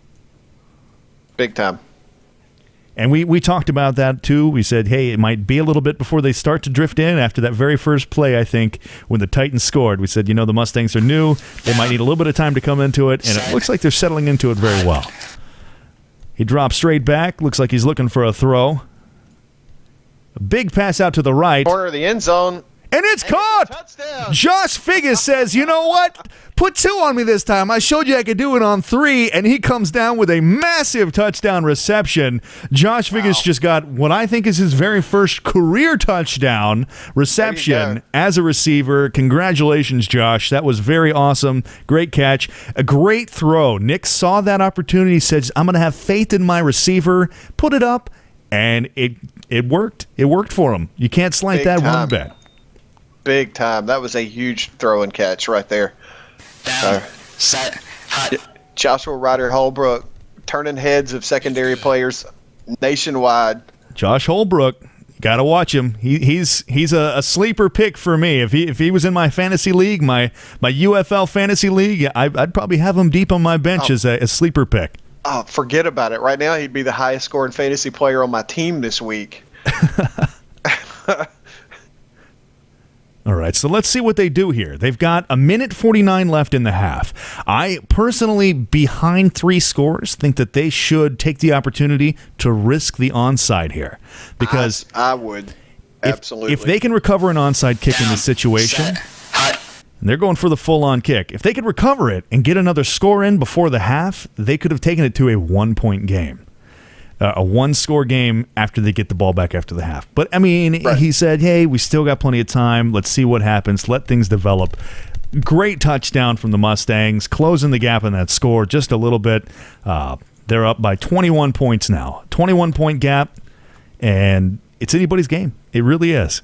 big time. And we talked about that, too. We said, hey, it might be a little bit before they start to drift in. After that very first play, I think, when the Titans scored, we said, the Mustangs are new. They might need a little bit of time to come into it, and it looks like they're settling into it very well. He drops straight back. Looks like he's looking for a throw. A big pass out to the right. Corner of the end zone. And it's caught! Touchdown. Josh Figgis says, you know what? Put 2 on me this time. I showed you I could do it on 3, and he comes down with a massive touchdown reception. Josh Figgis just got what I think is his very first career touchdown reception as a receiver. Congratulations, Josh. That was very awesome. Great catch. A great throw. Nick saw that opportunity, said, I'm going to have faith in my receiver, put it up, and it worked. It worked for him. You can't slight that one bit. Big time. That was a huge throw and catch right there. Down. Set. Hot. Joshua Ryder Holbrook turning heads of secondary players nationwide. Josh Holbrook, you got to watch him. He's a sleeper pick for me. If he was in my fantasy league, my UFL fantasy league, I'd probably have him deep on my bench as a sleeper pick. Oh, forget about it. Right now, he'd be the highest scoring fantasy player on my team this week. All right, so let's see what they do here. They've got 1:49 left in the half. I personally, behind 3 scores, think that they should take the opportunity to risk the onside here. Because I would. Absolutely. If they can recover an onside kick in this situation, and they're going for the full-on kick. If they could recover it and get another score in before the half, they could have taken it to a 1-point game. A 1-score game after they get the ball back after the half. But, I mean, He said, hey, we still got plenty of time. Let's see what happens. Let things develop. Great touchdown from the Mustangs, closing the gap in that score just a little bit. They're up by 21 points now. 21-point gap, and it's anybody's game. It really is.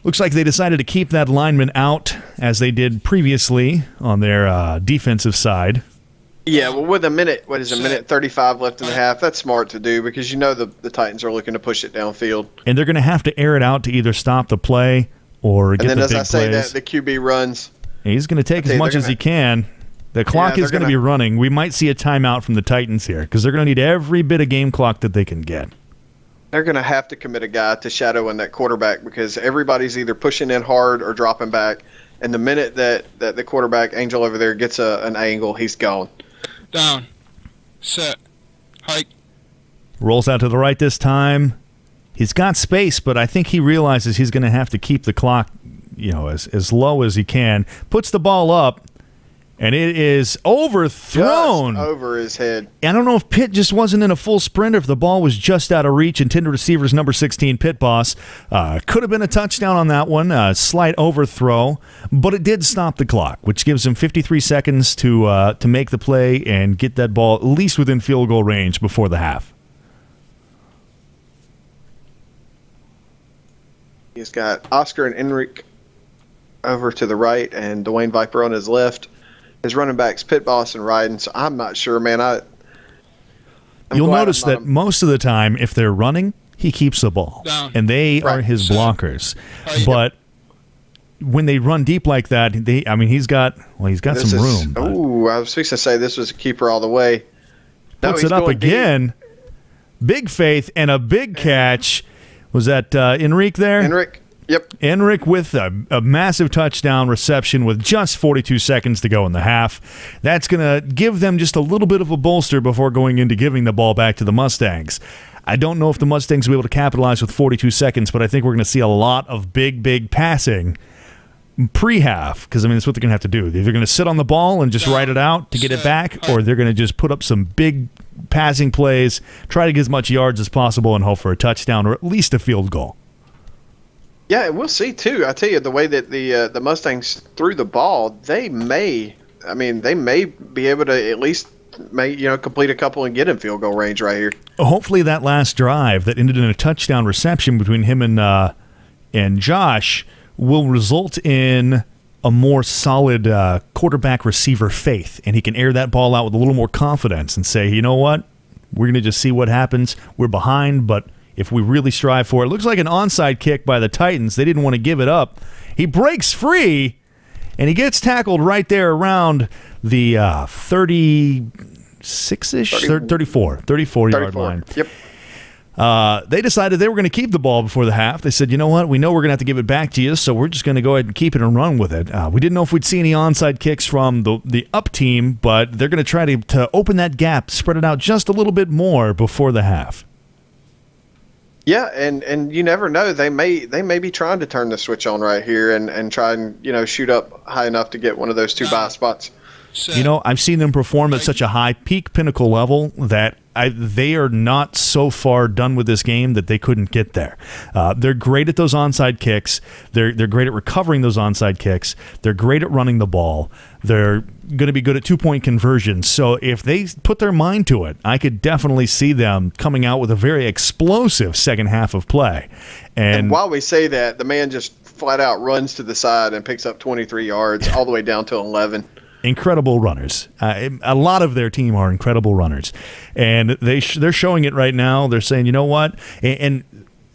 Looks like they decided to keep that lineman out, as they did previously on their defensive side. Yeah, well, with a minute 35 left in the half, that's smart to do because the Titans are looking to push it downfield. And they're going to have to air it out to either stop the play or get the big plays. And then, as I say, the QB runs. He's going to take as much as he can. The clock is going to be running. We might see a timeout from the Titans here because they're going to need every bit of game clock that they can get. They're going to have to commit a guy to shadowing that quarterback because everybody's either pushing in hard or dropping back. And the minute that the quarterback, Angel over there, gets an angle, he's gone. Down. Set. Hike. Rolls out to the right this time. He's got space, but I think he realizes he's going to have to keep the clock, as low as he can. Puts the ball up, and it is overthrown. Just over his head. I don't know if Pitt just wasn't in a full sprint or if the ball was just out of reach. Intended receivers number 16, Pitt Boss. Could have been a touchdown on that one. Slight overthrow, but it did stop the clock, which gives him 53 seconds to make the play and get that ball at least within field goal range before the half. He's got Oscar and Enric over to the right and Dwayne Viper on his left. His running backs, Pitt Boss and Ryden. So I'm not sure, man. You'll notice that most of the time, if they're running, he keeps the ball. Down. And they are his blockers. But when they run deep like that, he's got some room. Oh, I was fixing to say this was a keeper all the way. Puts it up again. Deep. Big faith and a big catch. Was that Enrique there? Enric, yep. Enric with a massive touchdown reception with just 42 seconds to go in the half. That's going to give them just a little bit of a bolster before going into giving the ball back to the Mustangs. I don't know if the Mustangs will be able to capitalize with 42 seconds, but I think we're going to see a lot of big passing pre-half, because that's what they're going to have to do. They're either going to sit on the ball and just ride it out to get it back, or they're going to just put up some big passing plays, try to get as much yards as possible, and hope for a touchdown or at least a field goal. Yeah, we'll see too. I tell you, the way that the Mustangs threw the ball, they may be able to at least complete a couple and get in field goal range right here. Hopefully, that last drive that ended in a touchdown reception between him and Josh will result in a more solid quarterback receiver faith, and he can air that ball out with a little more confidence and say, you know what, we're going to just see what happens. We're behind, but if we really strive for it. It looks like an onside kick by the Titans. They didn't want to give it up. He breaks free, and he gets tackled right there around the 36-ish, 34-yard line. Yep. They decided they were going to keep the ball before the half. They said, you know what, we know we're going to have to give it back to you, so we're just going to go ahead and keep it and run with it. We didn't know if we'd see any onside kicks from the up team, but they're going to try to open that gap, spread it out just a little bit more before the half. Yeah, and you never know. They may be trying to turn the switch on right here and try and shoot up high enough to get one of those two buy spots. I've seen them perform at such a high peak pinnacle level that they are not so far done with this game that they couldn't get there. They're great at those onside kicks. They're great at recovering those onside kicks. They're great at running the ball. They're going to be good at two-point conversions. So if they put their mind to it, I could definitely see them coming out with a very explosive second half of play. And while we say that, the man just flat out runs to the side and picks up 23 yards all the way down to 11. Incredible runners. A lot of their team are incredible runners, and they're showing it right now. They're saying, you know what? And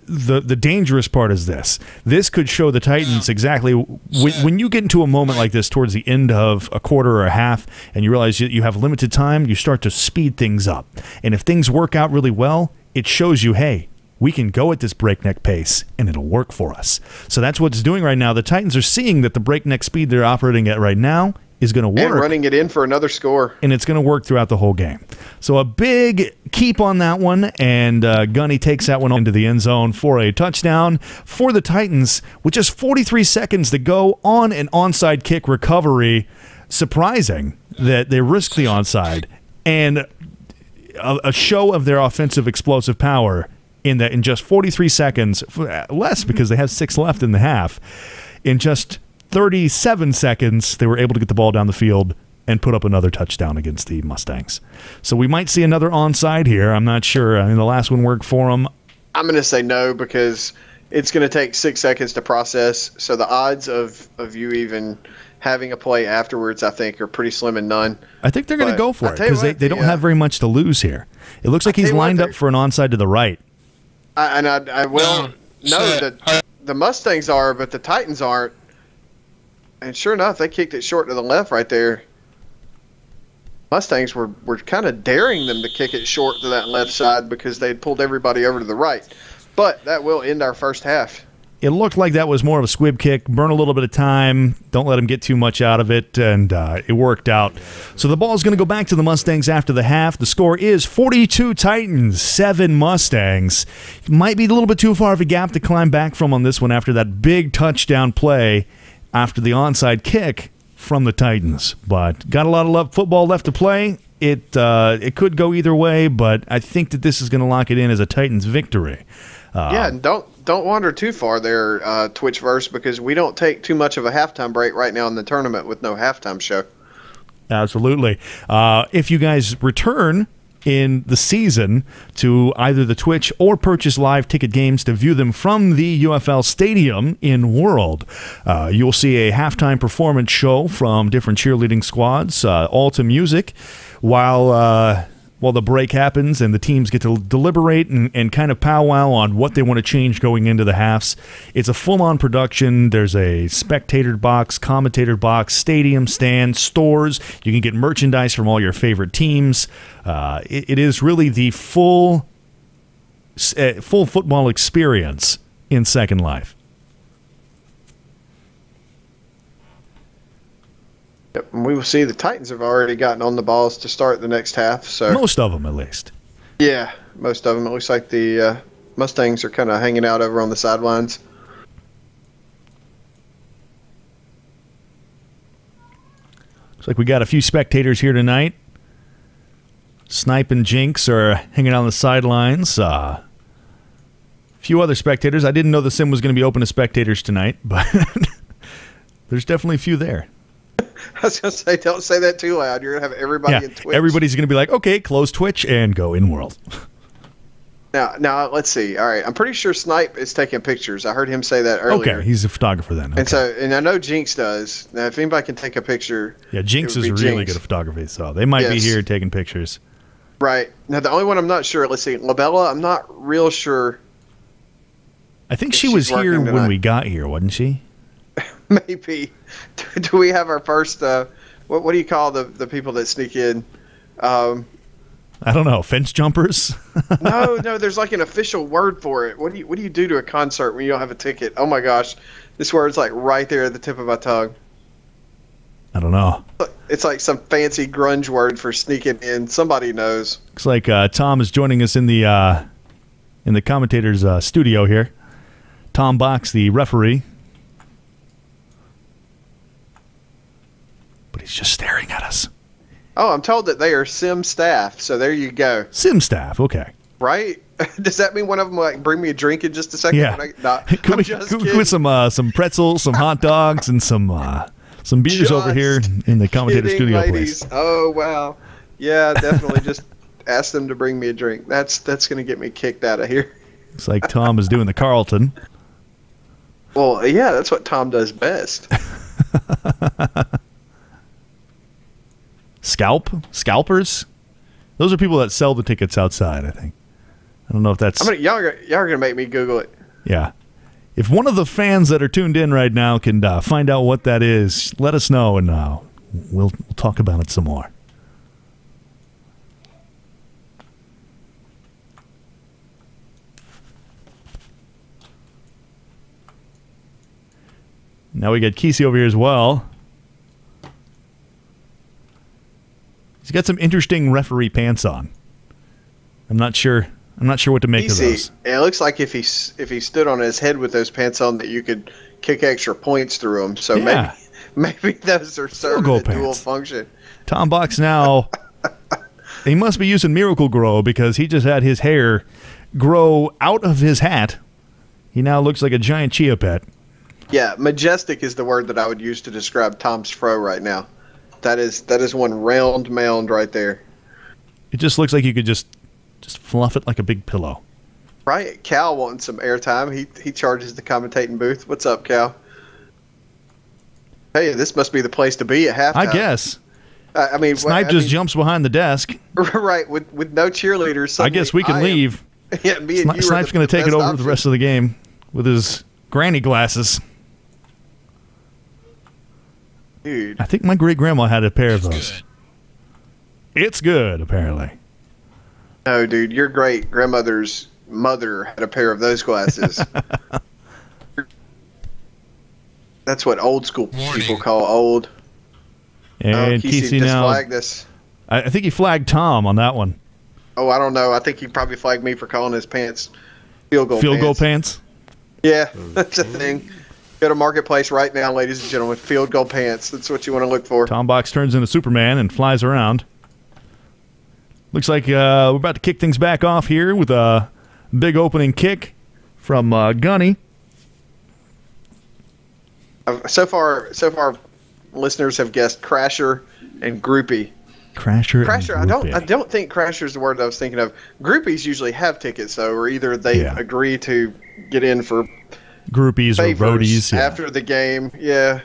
the dangerous part is this. This could show the Titans exactly when you get into a moment like this towards the end of a quarter or a half, and you realize you have limited time. You start to speed things up, and if things work out really well, it shows you, hey, we can go at this breakneck pace, and it'll work for us. So that's what it's doing right now. The Titans are seeing that the breakneck speed they're operating at right now is going to work. And running it in for another score. And it's going to work throughout the whole game. So a big keep on that one, and Gunny takes that one into the end zone for a touchdown for the Titans with just 43 seconds to go on an onside kick recovery. Surprising that they risked the onside, and a show of their offensive explosive power in that in just 43 seconds, less because they have 6 left in the half, in just 37 seconds, they were able to get the ball down the field and put up another touchdown against the Mustangs. So we might see another onside here. I'm not sure. The last one worked for them. I'm going to say no because it's going to take 6 seconds to process. So the odds of you even having a play afterwards, I think, are pretty slim and none. I think they're going to go for it because they don't have very much to lose here. It looks like he's lined up for an onside to the right. I will know that the Mustangs are, but the Titans aren't. And sure enough, they kicked it short to the left right there. Mustangs were kind of daring them to kick it short to that left side because they'd pulled everybody over to the right. But that will end our first half. It looked like that was more of a squib kick. Burn a little bit of time. Don't let them get too much out of it, and it worked out. So the ball is going to go back to the Mustangs after the half. The score is 42 Titans, 7 Mustangs. Might be a little bit too far of a gap to climb back from on this one after that big touchdown play after the onside kick from the Titans. But got a lot of football left to play. It could go either way, but I think that this is going to lock it in as a Titans victory. And don't wander too far there, Twitchverse, because we don't take too much of a halftime break right now in the tournament with no halftime show. Absolutely. If you guys return in the season to either the Twitch or purchase live ticket games to view them from the UFL Stadium in World, you'll see a halftime performance show from different cheerleading squads, all to music, while the break happens and the teams get to deliberate and kind of powwow on what they want to change going into the halves. It's a full-on production. There's a spectator box, commentator box, stadium stand, stores. You can get merchandise from all your favorite teams. It is really the full football experience in Second Life. Yep, and we will see the Titans have already gotten on the balls to start the next half. So most of them, at least. Yeah, most of them. It looks like the Mustangs are kind of hanging out over on the sidelines. Looks like we got a few spectators here tonight. Snipe and Jinx are hanging out on the sidelines. A few other spectators. I didn't know the sim was going to be open to spectators tonight, but there's definitely a few there. I was going to say, don't say that too loud. You're going to have everybody in Twitch. Everybody's going to be like, okay, close Twitch and go in World. Now, let's see. All right, I'm pretty sure Snipe is taking pictures. I heard him say that earlier. Okay, he's a photographer then. Okay. And I know Jinx does. Now, if anybody can take a picture. Yeah, Jinx is really good at photography, so they might be here taking pictures. Right. Now, the only one I'm not sure, let's see, Labella, I'm not real sure. I think she was here when we got here, wasn't she? Maybe. Do we have our first, what do you call the people that sneak in? I don't know, fence jumpers? No, there's like an official word for it. What do you do to a concert when you don't have a ticket? Oh my gosh, this word's like right there at the tip of my tongue. I don't know. It's like some fancy grunge word for sneaking in. Somebody knows. Looks like Tom is joining us in the commentator's studio here. Tom Box, the referee. But he's just staring at us. Oh, I'm told that they are sim staff, so there you go. Sim staff, okay. Right? Does that mean one of them like bring me a drink in just a second? Yeah. Could we some pretzels, some hot dogs, and some beers over here in the commentator studio ladies. Place? Oh wow, yeah, definitely. Just ask them to bring me a drink. That's going to get me kicked out of here. It's like Tom is doing the Carlton. Well, yeah, that's what Tom does best. Scalpers? Those are people that sell the tickets outside, I think. I don't know if that's... y'all are going to make me Google it. Yeah. If one of the fans that are tuned in right now can find out what that is, let us know, and we'll talk about it some more. Now we got Kesey over here as well. He's got some interesting referee pants on. I'm not sure what to make of those. It looks like if he stood on his head with those pants on, that you could kick extra points through them. So maybe those are serving a dual function. Tom Box now, he must be using Miracle Grow because he just had his hair grow out of his hat. He now looks like a giant chia pet. Yeah, majestic is the word that I would use to describe Tom's fro right now. That is one round mound right there. It just looks like you could just fluff it like a big pillow. Right. Cal wanting some airtime. He charges the commentating booth. What's up, Cal? Hey, this must be the place to be at halftime. I guess. I mean, Snipe jumps behind the desk. Right, with no cheerleaders. I guess we can leave. Yeah, me and you. Snipe's going to take it over the rest of the game with his granny glasses. Dude. I think my great-grandma had a pair of those. It's good, apparently. No, dude, your great-grandmother's mother had a pair of those glasses. That's what old school people call old. And Kesey now flagged us. I think he flagged Tom on that one. Oh, I don't know. I think he probably flagged me for calling his pants field goal pants. Yeah, that's a thing. Go to Marketplace right now, ladies and gentlemen. Field goal pants. That's what you want to look for. Tom Box turns into Superman and flies around. Looks like we're about to kick things back off here with a big opening kick from Gunny. So far, listeners have guessed Crasher and Groupie. Crasher. I don't think Crasher is the word I was thinking of. Groupies usually have tickets though, or either they agree to get in for groupies or roadies after the game. Yeah.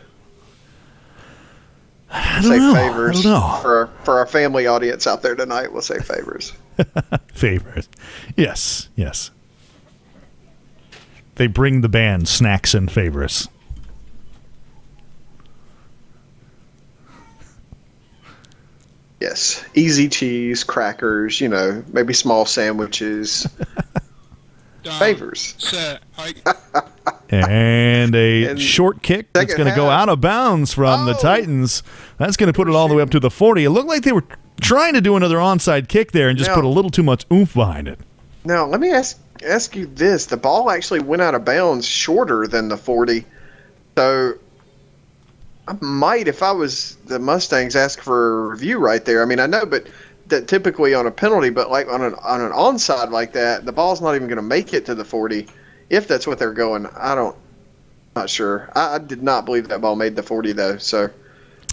I don't know. For our family audience out there tonight, we'll say favors. Favors. Yes. They bring the band snacks and favors. Yes. Easy cheese, crackers, maybe small sandwiches. Favors. Set. Hike. And a short kick that's going to go out of bounds from the Titans. That's going to put it all the way up to the 40. It looked like they were trying to do another onside kick there and just put a little too much oomph behind it. Now, let me ask you this. The ball actually went out of bounds shorter than the 40. So I might, if I was the Mustangs, ask for a review right there. I mean, I know, but that typically on a penalty, but like on an onside like that, the ball's not even going to make it to the 40. If that's what they're going, not sure. I did not believe that ball made the 40 though. So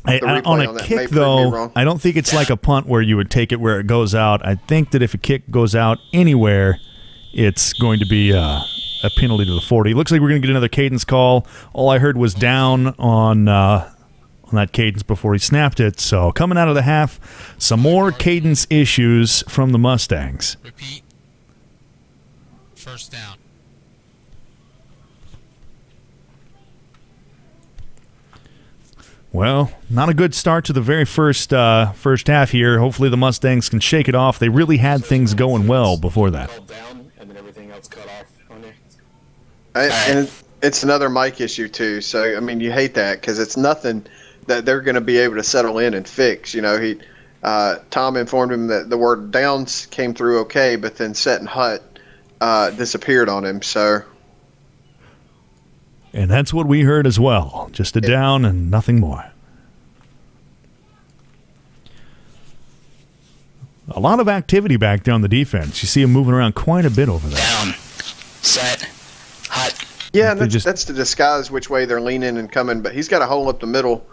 on a kick though, I don't think it's like a punt where you would take it where it goes out. I think that if a kick goes out anywhere, it's going to be a penalty to the 40. Looks like we're going to get another cadence call. All I heard was down on that cadence before he snapped it. So coming out of the half, some more cadence issues from the Mustangs. Repeat. First down. Well, not a good start to the very first half here. Hopefully the Mustangs can shake it off. They really had things going well before that. And then everything else cut off on you. And it's another mic issue too. So I mean, you hate that because it's nothing that they're going to be able to settle in and fix. Tom informed him that the word downs came through okay, but then set and hut disappeared on him. So. And that's what we heard as well. Just a down and nothing more. A lot of activity back there on the defense. You see him moving around quite a bit over there. Down. Set. Hot. Yeah, and that's to disguise which way they're leaning and coming. But he's got a hole up the middle.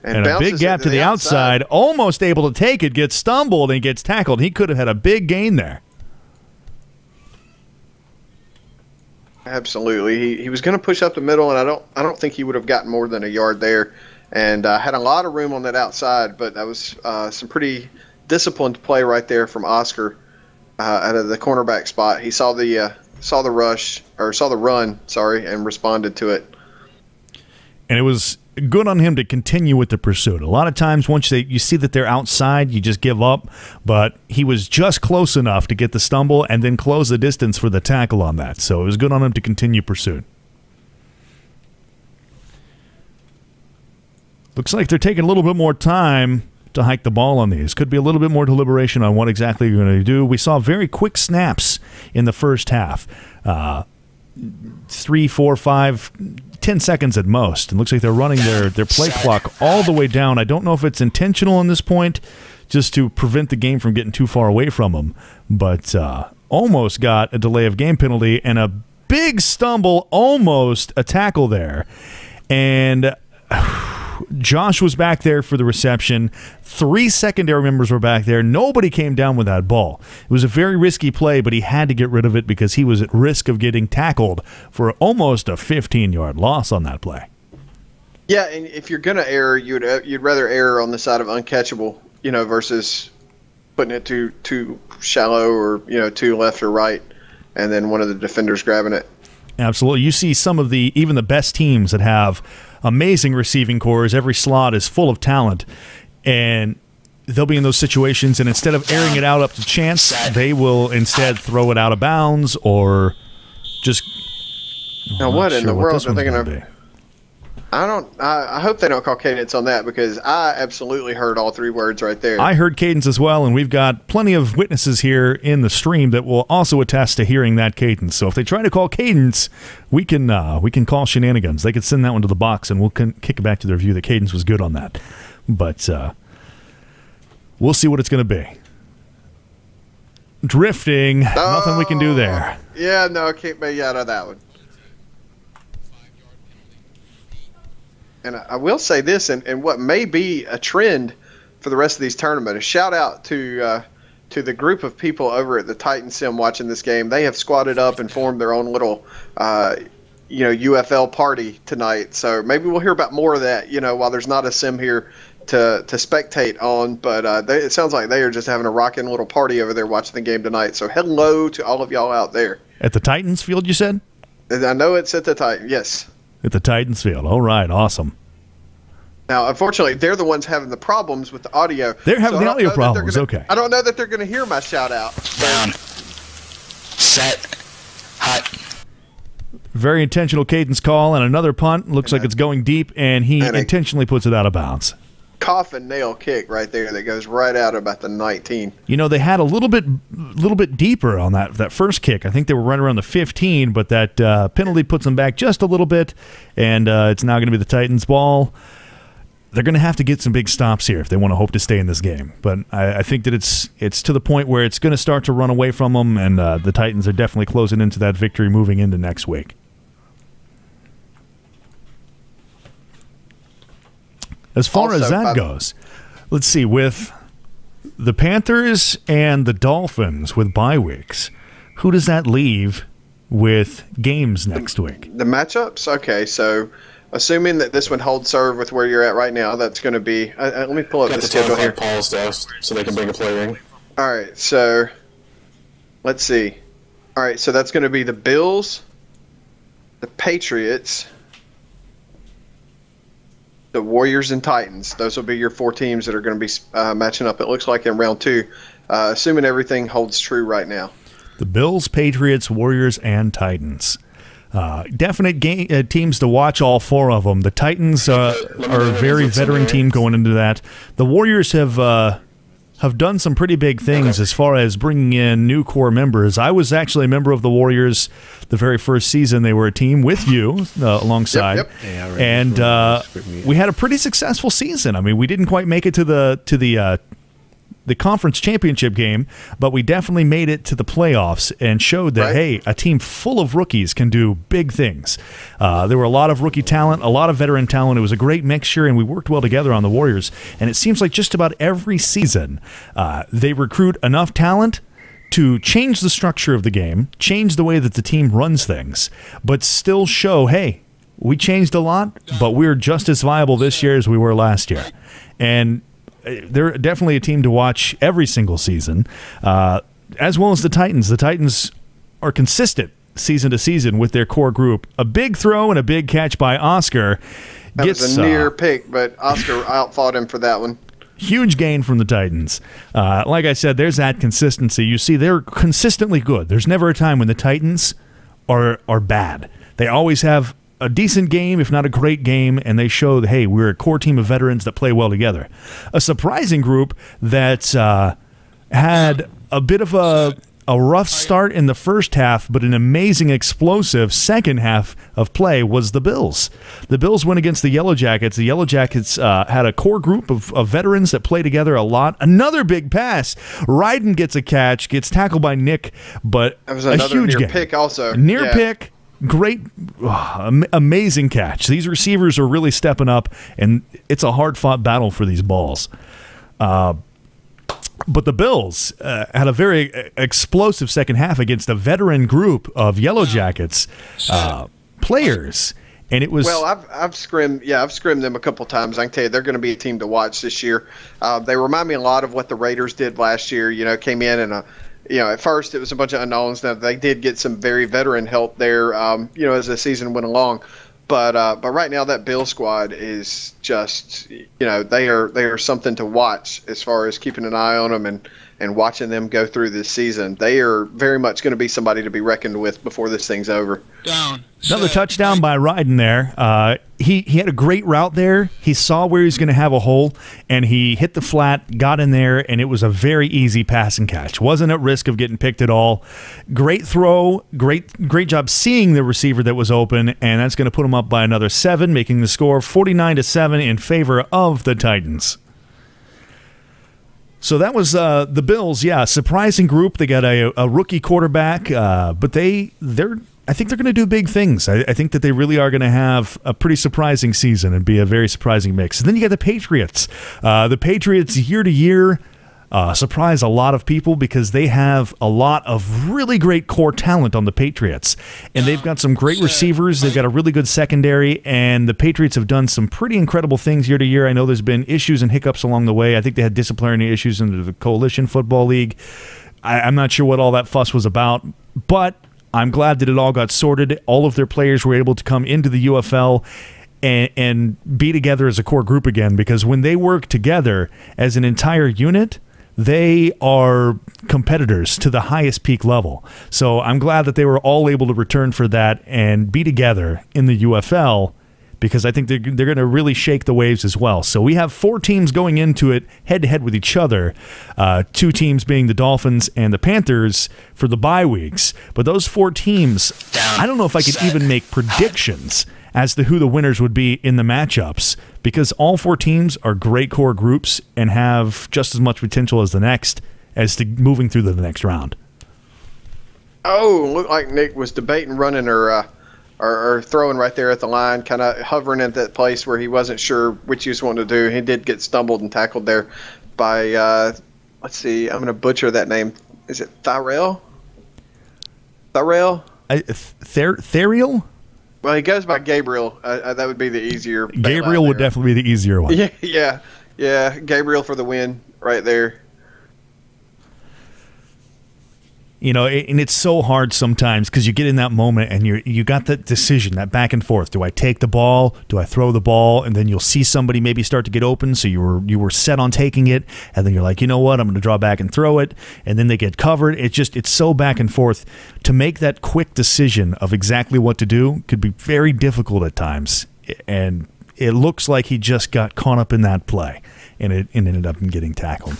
And a big gap to the outside. Almost able to take it. Gets stumbled and gets tackled. He could have had a big gain there. Absolutely, he was going to push up the middle, and I don't think he would have gotten more than a yard there, and had a lot of room on that outside. But that was some pretty disciplined play right there from Oscar out of the cornerback spot. He saw the run, and responded to it. And it was good on him to continue with the pursuit. A lot of times once you see that they're outside, you just give up. But he was just close enough to get the stumble and then close the distance for the tackle on that. So it was good on him to continue pursuit. Looks like they're taking a little bit more time to hike the ball on these. Could be a little bit more deliberation on what exactly you're going to do. We saw very quick snaps in the first half. 3, 4, 5, 10 seconds at most. It looks like they're running their play clock all the way down. I don't know if it's intentional on this point, just to prevent the game from getting too far away from them, but almost got a delay of game penalty and a big stumble, almost a tackle there. And Josh was back there for the reception. 3 secondary members were back there. Nobody came down with that ball. It was a very risky play, but he had to get rid of it because he was at risk of getting tackled for almost a 15-yard loss on that play. Yeah, and if you're going to err, you'd rather err on the side of uncatchable, versus putting it too shallow or, too left or right, and then one of the defenders grabbing it. Absolutely. You see some of even the best teams that have amazing receiving cores. Every slot is full of talent, and they'll be in those situations, and instead of airing it out up to chance, they will instead throw it out of bounds or just... Now, what in the world are they going to... I hope they don't call cadence on that, because I absolutely heard all 3 words right there. I heard cadence as well, and we've got plenty of witnesses here in the stream that will also attest to hearing that cadence. So if they try to call cadence, we can call shenanigans. They could send that one to the box, and we'll kick it back to their view that cadence was good on that. But we'll see what it's going to be. Drifting, nothing we can do there. Yeah, no, can't be out of that one. And I will say this, and what may be a trend for the rest of these tournaments, a shout out to the group of people over at the Titan Sim watching this game. They have squatted up and formed their own little, UFL party tonight. So maybe we'll hear about more of that, while there's not a sim here to spectate on. But it sounds like they are just having a rocking little party over there watching the game tonight. So hello to all of y'all out there. At the Titans field, you said? And I know it's at the Titan, yes. At the Titans field. All right, awesome. Now, unfortunately, they're the ones having the problems with the audio. They're having the audio problems, okay. I don't know that they're going to hear my shout-out. Down. Set. Hot. Very intentional cadence call, and another punt. Looks like it's going deep, and he intentionally puts it out of bounds. Coffin nail kick right there that goes right out about the 19. They had a little bit deeper on that first kick. I think they were right around the 15, but that penalty puts them back just a little bit, and it's now going to be the Titans' ball. They're going to have to get some big stops here if they want to hope to stay in this game. But I think that it's to the point where it's going to start to run away from them, and the Titans are definitely closing into that victory moving into next week. As far as that goes, let's see, with the Panthers and the Dolphins with bye weeks, who does that leave with games next week? The matchups? Okay, so assuming that this one holds serve with where you're at right now, that's going to be let me pull up the schedule here. Paul's desk so they can bring a play ring. All right, so let's see. All right, so that's going to be the Bills, the Patriots, the Warriors, and Titans. Those will be your 4 teams that are going to be matching up, it looks like, in round 2, assuming everything holds true right now. The Bills, Patriots, Warriors, and Titans. Definite teams to watch, all 4 of them. The Titans are a very veteran team going into that. The Warriors have done some pretty big things as far as bringing in new core members. I was actually a member of the Warriors the very first season. They were a team with you alongside. Yep. And we had a pretty successful season. I mean, we didn't quite make it to the conference championship game, but we definitely made it to the playoffs and showed that, hey, a team full of rookies can do big things. There were a lot of rookie talent, a lot of veteran talent. It was a great mixture, and we worked well together on the Warriors. And it seems like just about every season they recruit enough talent to change the structure of the game, change the way that the team runs things, but still show, hey, we changed a lot, but we're just as viable this year as we were last year. And they're definitely a team to watch every single season, as well as the Titans. The Titans are consistent season to season with their core group. A big throw and a big catch by Oscar. That was a near pick, but Oscar outfought him for that one. Huge gain from the Titans. Like I said, there's that consistency. You see, they're consistently good. There's never a time when the Titans are bad. They always have a decent game, if not a great game, and they show that, hey, we're a core team of veterans that play well together. A surprising group that had a bit of a rough start in the first half, but an amazing, explosive second half of play was the Bills. The Bills went against the Yellow Jackets. The Yellow Jackets had a core group of veterans that play together a lot. Another big pass. Ryden gets a catch, gets tackled by Nick, but that was a huge near game. Pick also. Near pick. Great, amazing catch. These receivers are really stepping up, and it's a hard-fought battle for these balls. But the Bills had a very explosive second half against a veteran group of Yellow Jackets players, and it was I've scrimmed them a couple times. I can tell you they're going to be a team to watch this year. They remind me a lot of what the Raiders did last year. Came in and at first it was a bunch of unknowns. Now they did get some very veteran help there, as the season went along. But right now that Bill squad is just, they are something to watch as far as keeping an eye on them and watching them go through this season, they are very much going to be somebody to be reckoned with before this thing's over. Down. Another Set. touchdown by Ryden there. He had a great route there. He saw where he was going to have a hole, and he hit the flat, got in there, and it was a very easy pass and catch. Wasn't at risk of getting picked at all. Great throw. Great job seeing the receiver that was open, and that's going to put him up by another 7, making the score 49-7 in favor of the Titans. So that was the Bills. Yeah, surprising group. They got a rookie quarterback, but I think they're going to do big things. I think that they really are going to have a pretty surprising season and be a very surprising mix. And then you got the Patriots. The Patriots year to year surprise a lot of people because they have a lot of really great core talent on the Patriots. And they've got some great receivers. They've got a really good secondary. And the Patriots have done some pretty incredible things year to year. I know there's been issues and hiccups along the way. I think they had disciplinary issues in the Coalition Football League. I'm not sure what all that fuss was about, but I'm glad that it all got sorted. All of their players were able to come into the UFL and be together as a core group again, because when they work together as an entire unit, they are competitors to the highest peak level. So I'm glad that they were all able to return for that and be together in the UFL, because I think they're going to really shake the waves as well. So we have 4 teams going into it head-to-head with each other, 2 teams being the Dolphins and the Panthers for the bye weeks. But those 4 teams, I don't know if I could even make predictions as to who the winners would be in the matchups, because all 4 teams are great core groups and have just as much potential as the next as to moving through to the next round. Oh, looked like Nick was debating running or throwing right there at the line, kind of hovering at that place where he wasn't sure which he was wanting to do. He did get stumbled and tackled there by, let's see, I'm going to butcher that name. Is it Thariel? Therial? Well, he goes by Gabriel. That would be the easier. Gabriel would definitely be the easier one. Yeah. Gabriel for the win right there. You know, and it's so hard sometimes because you get in that moment and you got that decision, that back and forth. Do I take the ball? Do I throw the ball? And then you'll see somebody maybe start to get open, so you were set on taking it, and then you're like, you know what, I'm going to draw back and throw it, and then they get covered. It's so back and forth. To make that quick decision of exactly what to do could be very difficult at times, and it looks like he just got caught up in that play, and it ended up in getting tackled.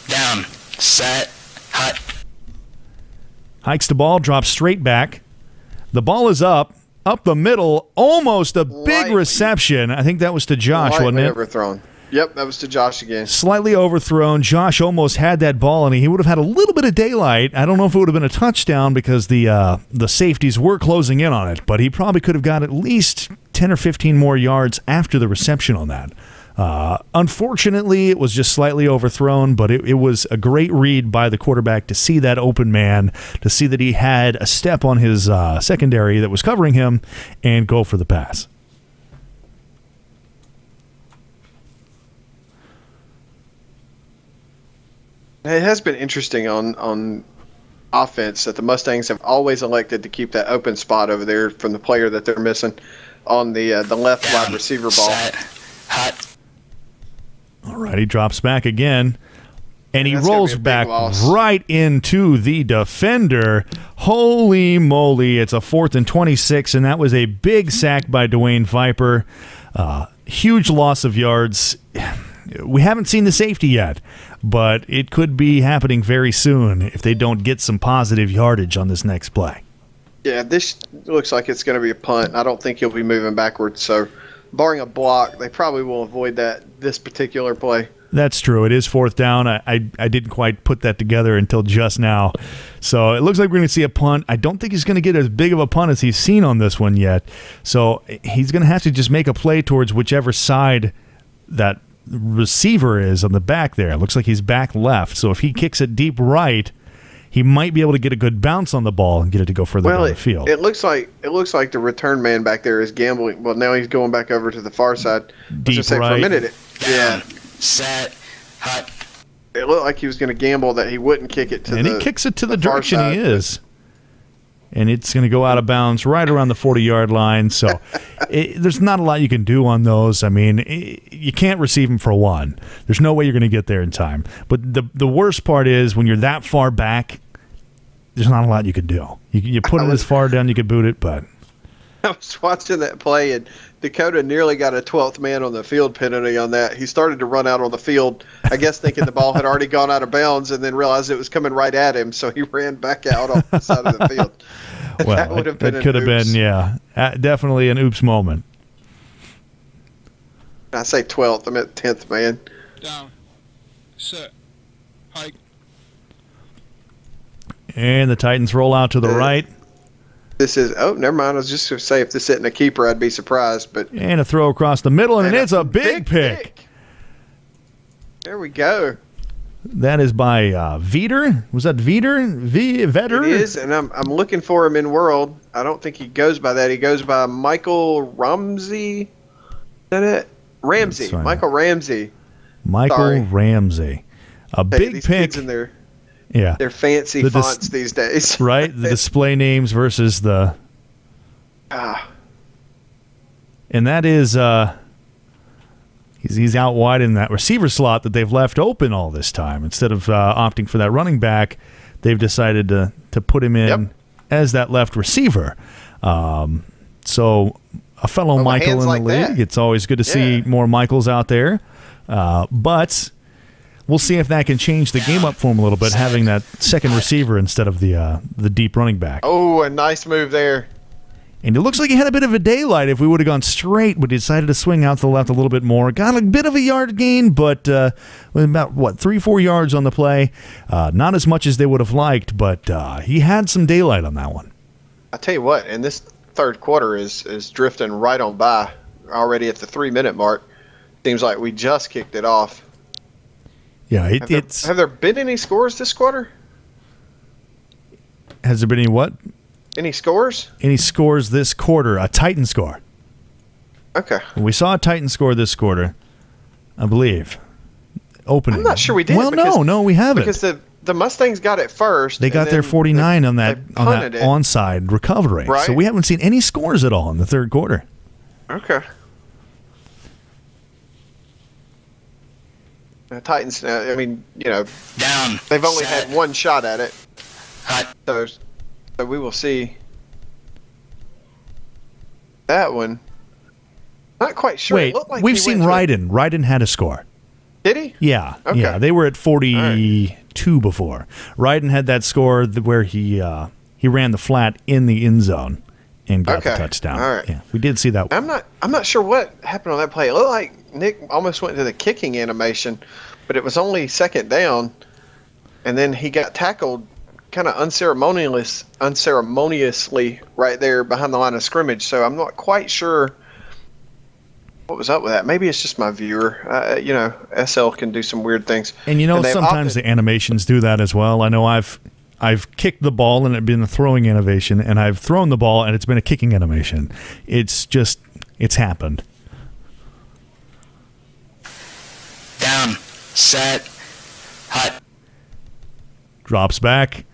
Down, set, hut. Hikes the ball, drops straight back. The ball is up the middle, almost a big reception. I think that was to Josh, wasn't it? Overthrown. Yep, that was to Josh again. Slightly overthrown. Josh almost had that ball, and he would have had a little bit of daylight. I don't know if it would have been a touchdown because the safeties were closing in on it, but he probably could have got at least 10 or 15 more yards after the reception on that. Unfortunately, it was just slightly overthrown, but it was a great read by the quarterback to see that open man, to see that he had a step on his secondary that was covering him, and go for the pass. It has been interesting on offense that the Mustangs have always elected to keep that open spot over there from the player that they're missing on the left wide receiver ball. Set, hut. All right, he drops back again, and he That's rolls gonna be a back big loss. right into the defender. Holy moly, it's a 4th and 26, and that was a big sack by Dwayne Viper. Huge loss of yards. We haven't seen the safety yet, but it could be happening very soon if they don't get some positive yardage on this next play. Yeah, this looks like it's going to be a punt. I don't think he'll be moving backwards, so barring a block, they probably will avoid this particular play. That's true. It is 4th down. I didn't quite put that together until just now. So it looks like we're going to see a punt. I don't think he's going to get as big of a punt as he's seen on this one yet. So he's going to have to just make a play towards whichever side that receiver is on the back there. It looks like he's back left. So if he kicks it deep right, he might be able to get a good bounce on the ball and get it to go further down the field. It looks like the return man back there is gambling. Well, now he's going back over to the far side. Deep just say right. For a minute, Set, hut. it looked like he was going to gamble that he wouldn't kick it to and the. he kicks it to the far direction side. he is. And it's going to go out of bounds right around the 40-yard line. So there's not a lot you can do on those. I mean, you can't receive them for one. There's no way you're going to get there in time. But the worst part is when you're that far back, there's not a lot you can do. You put it as far down you could boot it, but I was watching that play, and Dakota nearly got a 12th man on the field penalty on that. He started to run out on the field, I guess thinking the ball had already gone out of bounds, and then realized it was coming right at him, so he ran back out on the side of the field. well, that would have been could have been, yeah, definitely an oops moment. I say 12th, I meant 10th man. Down. Set. Hike. And the Titans roll out to the right. This is, oh, never mind. I was just going to say if this isn't a keeper, I'd be surprised. But And a throw across the middle, and it's a big pick. There we go. That is by Veter. Was that Veter? Vetter? It is, and I'm looking for him in World. I don't think he goes by that. He goes by Michael Ramsey. Is that it? Ramsey. Right. Michael Ramsey. Michael Sorry. Ramsey. A Hey, big these pick. kids in their Yeah. fancy fonts these days. Right? The display names versus the... And that is... He's out wide in that receiver slot that they've left open all this time. Instead of opting for that running back, they've decided to put him in as that left receiver. So a fellow Michael in the like league. that. It's always good to see more Michaels out there. But we'll see if that can change the game up for him a little bit, having that second receiver instead of the deep running back. Oh, a nice move there. And it looks like he had a bit of a daylight if we would have gone straight, but he decided to swing out to the left a little bit more. Got a bit of a yard gain, but with about, 3-4 yards on the play. Not as much as they would have liked, but he had some daylight on that one. I tell you what, and this third quarter is drifting right on by, already at the 3-minute mark. Seems like we just kicked it off. Yeah, Have there been any scores this quarter? Has there been any what? Any scores? Any scores this quarter? A Titan score. Okay. We saw a Titan score this quarter, I believe. Opening. I'm not sure we did. Well, no, we haven't. Because the Mustangs got it first. They got their 49 on that punted it. onside recovery. Right. So we haven't seen any scores at all in the third quarter. Okay. The Titans, I mean, Down. they've only Set. had one shot at it. Hot. So we will see that one. Not quite sure. Wait, It looked like we've he seen went to it. Ryden. Ryden had a score. Did he? Yeah, Okay. yeah. They were at 42 before. Ryden had that score where he ran the flat in the end zone and got the Okay. touchdown. All right. Yeah, we did see that one. I'm not sure what happened on that play. It looked like Nick almost went to the kicking animation, but it was only second down, and then he got tackled kind of unceremoniously right there behind the line of scrimmage. So I'm not quite sure what was up with that. Maybe it's just my viewer. SL can do some weird things. And sometimes the animations do that as well. I know I've kicked the ball and it's been a throwing animation, and I've thrown the ball and it's been a kicking animation. It's happened. Down. Set. Hot. Drops back.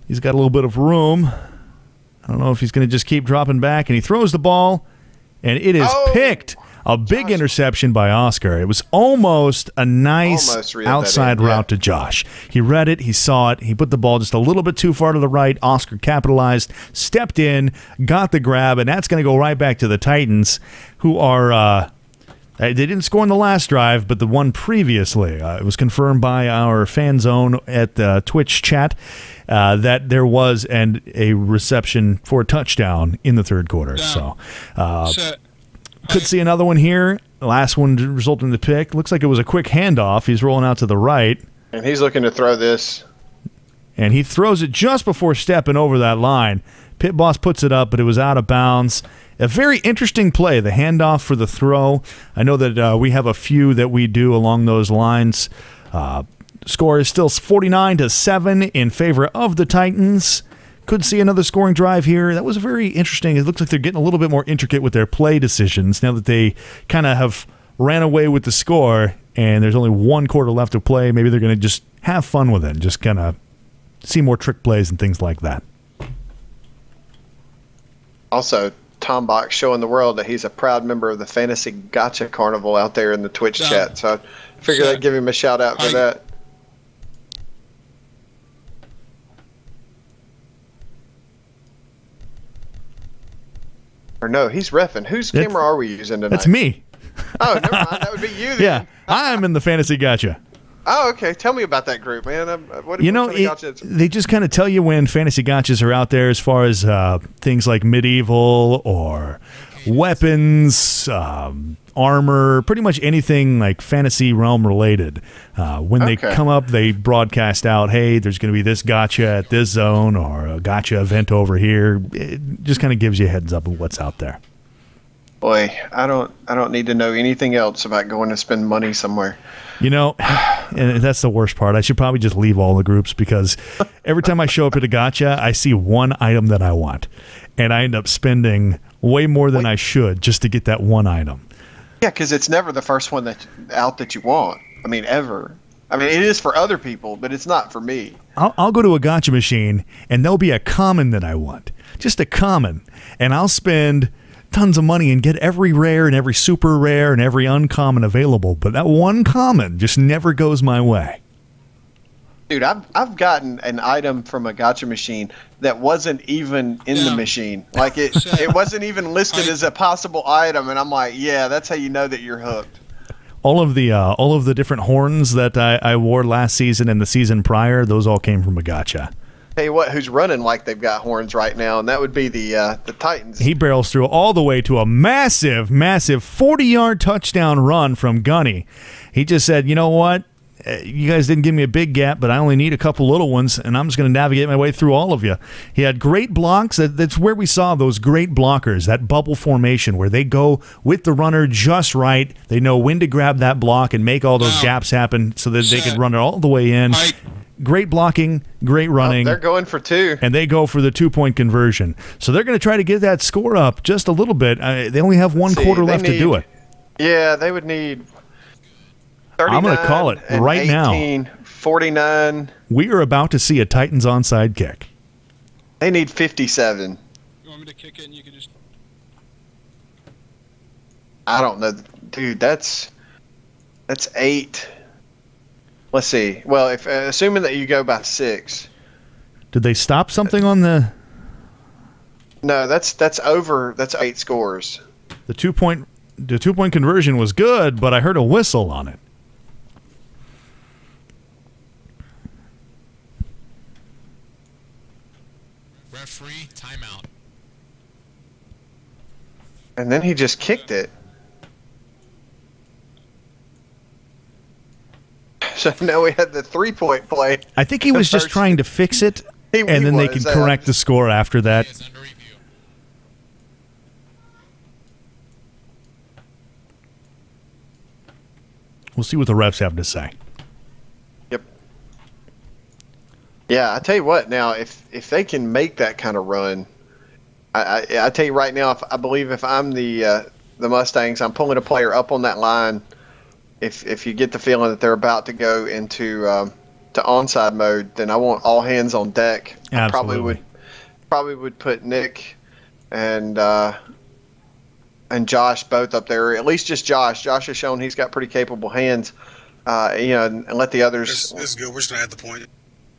He's got a little bit of room. I don't know if he's going to just keep dropping back, and he throws the ball, and it is picked. A big interception by Oscar. It was almost a nice Almost reeled that outside in, yeah. route to Josh. He read it. He saw it. He put the ball just a little bit too far to the right. Oscar capitalized, stepped in, got the grab, and that's going to go right back to the Titans, who are they didn't score in the last drive, but the one previously. It was confirmed by our fan zone at the Twitch chat that there was a reception for a touchdown in the third quarter. Down. So Set. could see another one here. The last one resulted in the pick. Looks like it was a quick handoff. He's rolling out to the right, And he's looking to throw this. and he throws it just before stepping over that line. Pit Boss puts it up, but it was out of bounds. A very interesting play, the handoff for the throw. I know that we have a few that we do along those lines. Score is still 49-7 in favor of the Titans. Could see another scoring drive here. That was very interesting. It looks like they're getting a little bit more intricate with their play decisions now that they kind of have ran away with the score and there's only one quarter left to play. Maybe they're going to just have fun with it and just kind of see more trick plays and things like that. Also, Tom Box showing the world that he's a proud member of the Fantasy Gotcha Carnival out there in the Twitch chat. So I figured I'd give him a shout out for that. Or no, he's reffing. Whose camera are we using tonight? That's me. Oh, never mind. That would be you then. Yeah, I'm in the Fantasy Gotcha. Oh, okay. Tell me about that group, man. What You know, kind of gotcha they just kind of tell you when Fantasy Gotchas are out there as far as things like medieval or weapons, armor, pretty much anything like fantasy realm related. When they come up, they broadcast out, hey, there's going to be this gotcha at this zone or a gotcha event over here. It just kind of gives you a heads up of what's out there. Boy, I don't need to know anything else about going to spend money somewhere. You know, and that's the worst part. I should probably just leave all the groups because every time I show up at a gotcha, I see one item that I want. And I end up spending way more than I should just to get that one item. Yeah, because it's never the first one that you want. I mean, ever. I mean, it is for other people, but it's not for me. I'll go to a gotcha machine, and there'll be a common that I want. Just a common. And I'll spend tons of money and get every rare and every super rare and every uncommon available, but that one common just never goes my way. Dude, I've gotten an item from a gotcha machine that wasn't even in the machine. Like it wasn't even listed as a possible item, and I'm like, yeah, that's how you know that you're hooked. All of the different horns that I wore last season and the season prior, those all came from a gotcha. Tell you what, who's running like they've got horns right now, and that would be the Titans. He barrels through all the way to a massive 40-yard touchdown run from Gunny. He just said, you know what? You guys didn't give me a big gap, but I only need a couple little ones, and I'm just going to navigate my way through all of you. He had great blocks. That's where we saw those great blockers, that bubble formation where they go with the runner just right. They know when to grab that block and make all those gaps happen so that they can run it all the way in. Great blocking, great running. They're going for two. And they go for the 2-point conversion. So they're going to try to get that score up just a little bit. They only have one quarter left to do it. Yeah, they would need 39. I'm going to call it right 18, now. 49. We are about to see a Titans onside kick. They need 57. You want me to kick it and you can just... I don't know. Dude, that's 8. Let's see. Well, if assuming that you go by 6. Did they stop something on the... No, that's over. That's 8 scores. The 2-point conversion was good, but I heard a whistle on it. Referee, timeout. And then he just kicked it. So now we had the 3-point play. I think he was just trying to fix it, and then they could correct the score after that. We'll see what the refs have to say. Yep. Yeah, I tell you what. Now, if they can make that kind of run, I tell you right now, I believe if I'm the Mustangs, I'm pulling a player up on that line. If you get the feeling that they're about to go into to onside mode, then I want all hands on deck. Absolutely. I probably would put Nick and Josh both up there, or at least just Josh. Josh has shown he's got pretty capable hands. And let the others. This is good. We're just gonna add the point.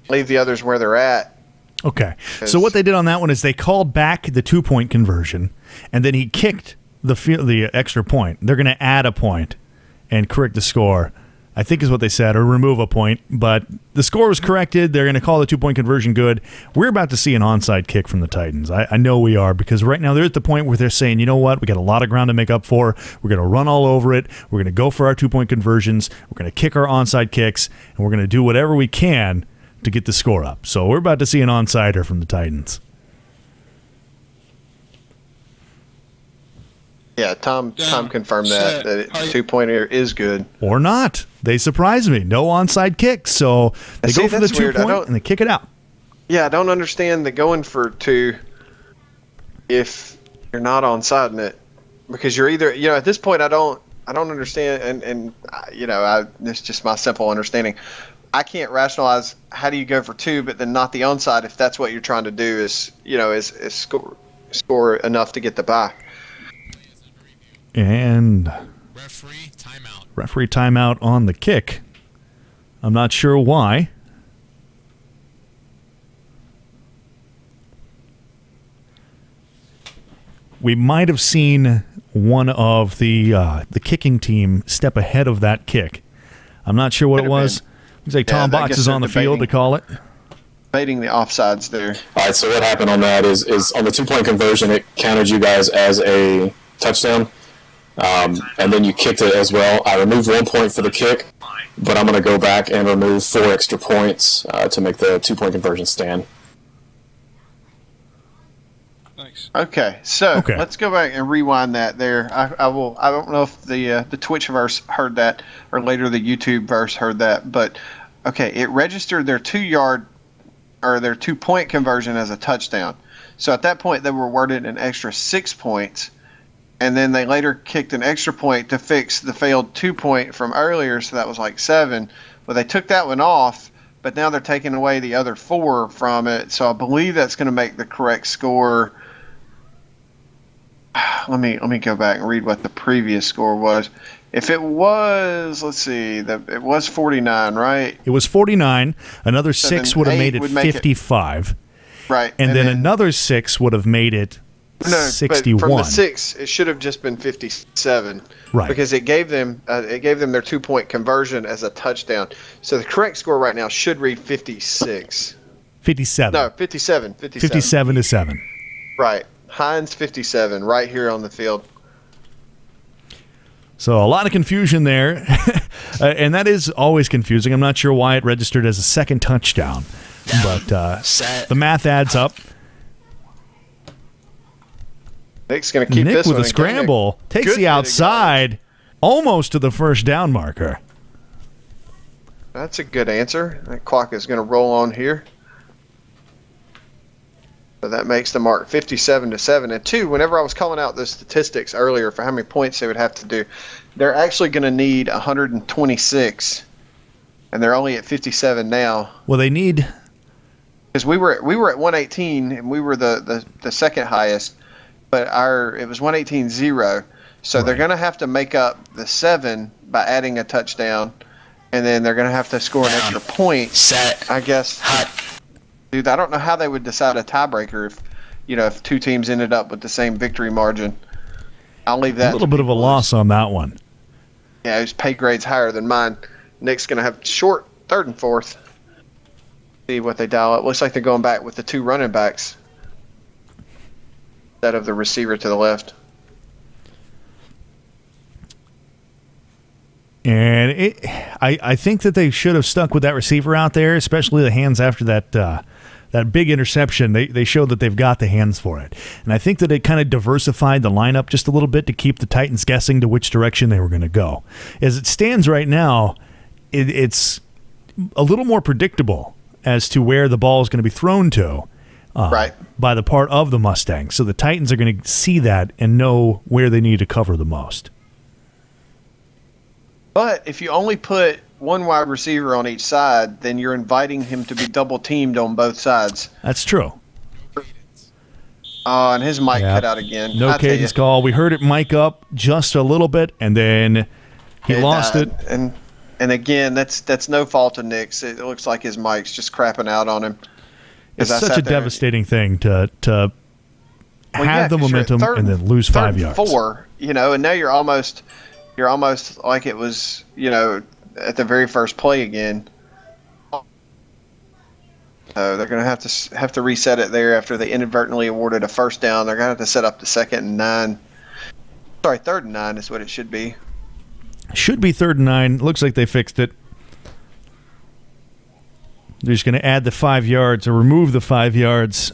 Leave the others where they're at. Okay. So what they did on that one is they called back the 2-point conversion, and then he kicked the extra point. They're going to add a point and correct the score, I think is what they said, or remove a point. But the score was corrected. They're going to call the 2-point conversion good. We're about to see an onside kick from the Titans. I know we are, because right now they're at the point where they're saying, you know what, we got a lot of ground to make up for. We're going to run all over it. We're going to go for our 2-point conversions. We're going to kick our onside kicks, and we're going to do whatever we can to get the score up. So we're about to see an onsider from the Titans. Yeah, Tom confirmed that 2-pointer is good. Or not. They surprised me. No onside kick. So they go for the 2-point and they kick it out. Yeah, I don't understand the going for 2 if you're not onsiding it. Because you're either, at this point I don't understand, and it's just my simple understanding. I can't rationalize how do you go for 2 but then not the onside if that's what you're trying to do is score. score enough to get the bye. And Referee timeout. referee timeout on the kick. I'm not sure why. We might have seen one of the kicking team step ahead of that kick. I'm not sure what it was. Looks like Tom Box is on the field to call it. Debating the offsides there. All right, so what happened on that is on the 2-point conversion, it counted you guys as a touchdown, and then you kicked it as well. I removed 1 point for the kick, but I'm going to go back and remove 4 extra points to make the 2-point conversion stand. Thanks. Okay, so let's go back and rewind that there. I will. I don't know if the Twitchverse heard that or later the YouTube verse heard that, but okay, it registered their 2-yard or their 2-point conversion as a touchdown. So at that point, they were awarded an extra 6 points, and then they later kicked an extra point to fix the failed 2-point from earlier, so that was like 7. But they took that one off, but now they're taking away the other 4 from it. So I believe that's going to make the correct score. Let me go back and read what the previous score was. If it was, let's see, it was 49, right? It was 49. Another 6 would have made it 55. Right. And then another 6 would have made it 61. But from the 6, it should have just been 57. Right. Because it gave them their 2-point conversion as a touchdown. So the correct score right now should read 56. 57. No, 57. 57 to 7. Right. Hines 57 right here on the field. So a lot of confusion there, and that is always confusing. I'm not sure why it registered as a second touchdown, but the math adds up. Nick's going to keep Nick this with one a scramble takes Good the outside, almost to the first down marker. That's a good answer. That clock is going to roll on here. So that makes the mark 57 to 7. And 2, whenever I was calling out the statistics earlier for how many points they would have to do, they're actually going to need 126, and they're only at 57 now. Well, they need, because we were at 118 and we were the second highest, but it was 118-0. So they're going to have to make up the 7 by adding a touchdown, and then they're going to have to score an extra point. I guess. Dude, I don't know how they would decide a tiebreaker if 2 teams ended up with the same victory margin. I'll leave that. A little bit of a loss on that one. Yeah, his pay grade's higher than mine. Nick's going to have short 3rd and 4th. See what they dial up. Looks like they're going back with the 2 running backs instead of the receiver to the left. And I think that they should have stuck with that receiver out there, especially the hands after that big interception. They showed that they've got the hands for it. And I think that it kind of diversified the lineup just a little bit to keep the Titans guessing to which direction they were going to go. As it stands right now, it's a little more predictable as to where the ball is going to be thrown to by the part of the Mustangs. So the Titans are going to see that and know where they need to cover the most. But if you only put 1 wide receiver on each side, then you're inviting him to be double teamed on both sides. That's true. And his mic cut out again. No cadence call. We heard it mic up just a little bit, and then he lost it. And again, that's no fault of Nick's. It looks like his mic's just crapping out on him. It's such a devastating thing to have the momentum and then lose 5 yards. 4, and now you're almost like it was, at the very first play again. So they're going to have to reset it there after they inadvertently awarded a first down. They're going to have to set up the 2nd and 9. Sorry, 3rd and 9 is what it should be. Should be 3rd and 9. Looks like they fixed it. They're just going to add the 5 yards or remove the 5 yards.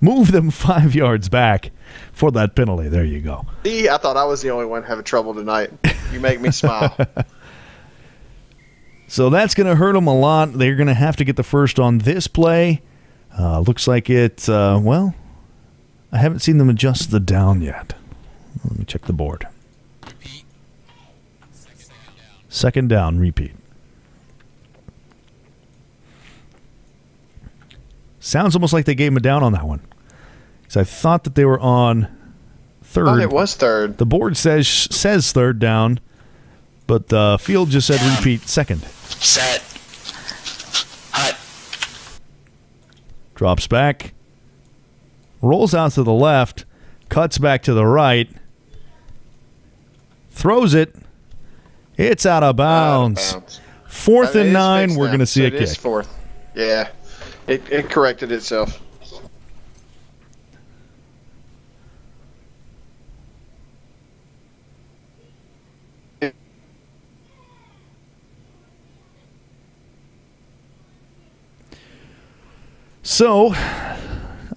Move them 5 yards back for that penalty. There you go. See, I thought I was the only one having trouble tonight. You make me smile. So that's going to hurt them a lot. They're going to have to get the first on this play. Looks like it, I haven't seen them adjust the down yet. Let me check the board. Repeat. 2nd down, repeat. Sounds almost like they gave him a down on that one. So I thought that they were on third. Oh, it was third. The board says third down, but the field just said repeat second. Set. Hut. Drops back. Rolls out to the left. Cuts back to the right. Throws it. It's out of bounds. Fourth and 9, we're going to see a kick. It is fourth. Yeah. It corrected itself. So,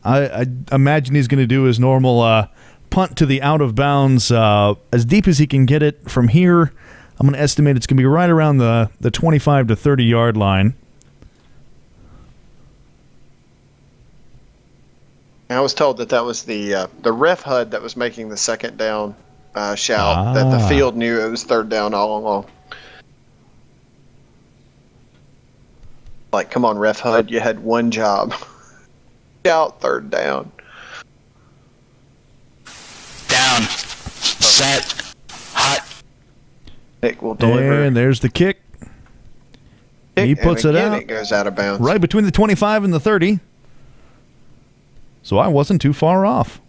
I imagine he's going to do his normal punt to the out of bounds as deep as he can get it. From here, I'm going to estimate it's going to be right around the 25 to 30 yard line. I was told that was the ref HUD that was making the second down shout, that the field knew it was third down all along. Like, come on, ref HUD, you had one job. Shout third down. Down. Set. Hot. Nick will deliver. And there's the kick. He puts it out. It goes out of bounds. Right between the 25 and the 30. So I wasn't too far off.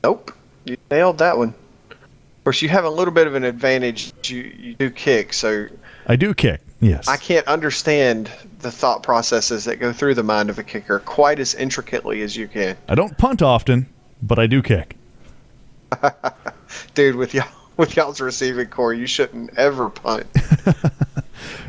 Nope. You nailed that one. Of course, you have a little bit of an advantage. You do kick, so... I do kick, yes. I can't understand the thought processes that go through the mind of a kicker quite as intricately as you can. I don't punt often, but I do kick. Dude, with y'all's receiving core, you shouldn't ever punt.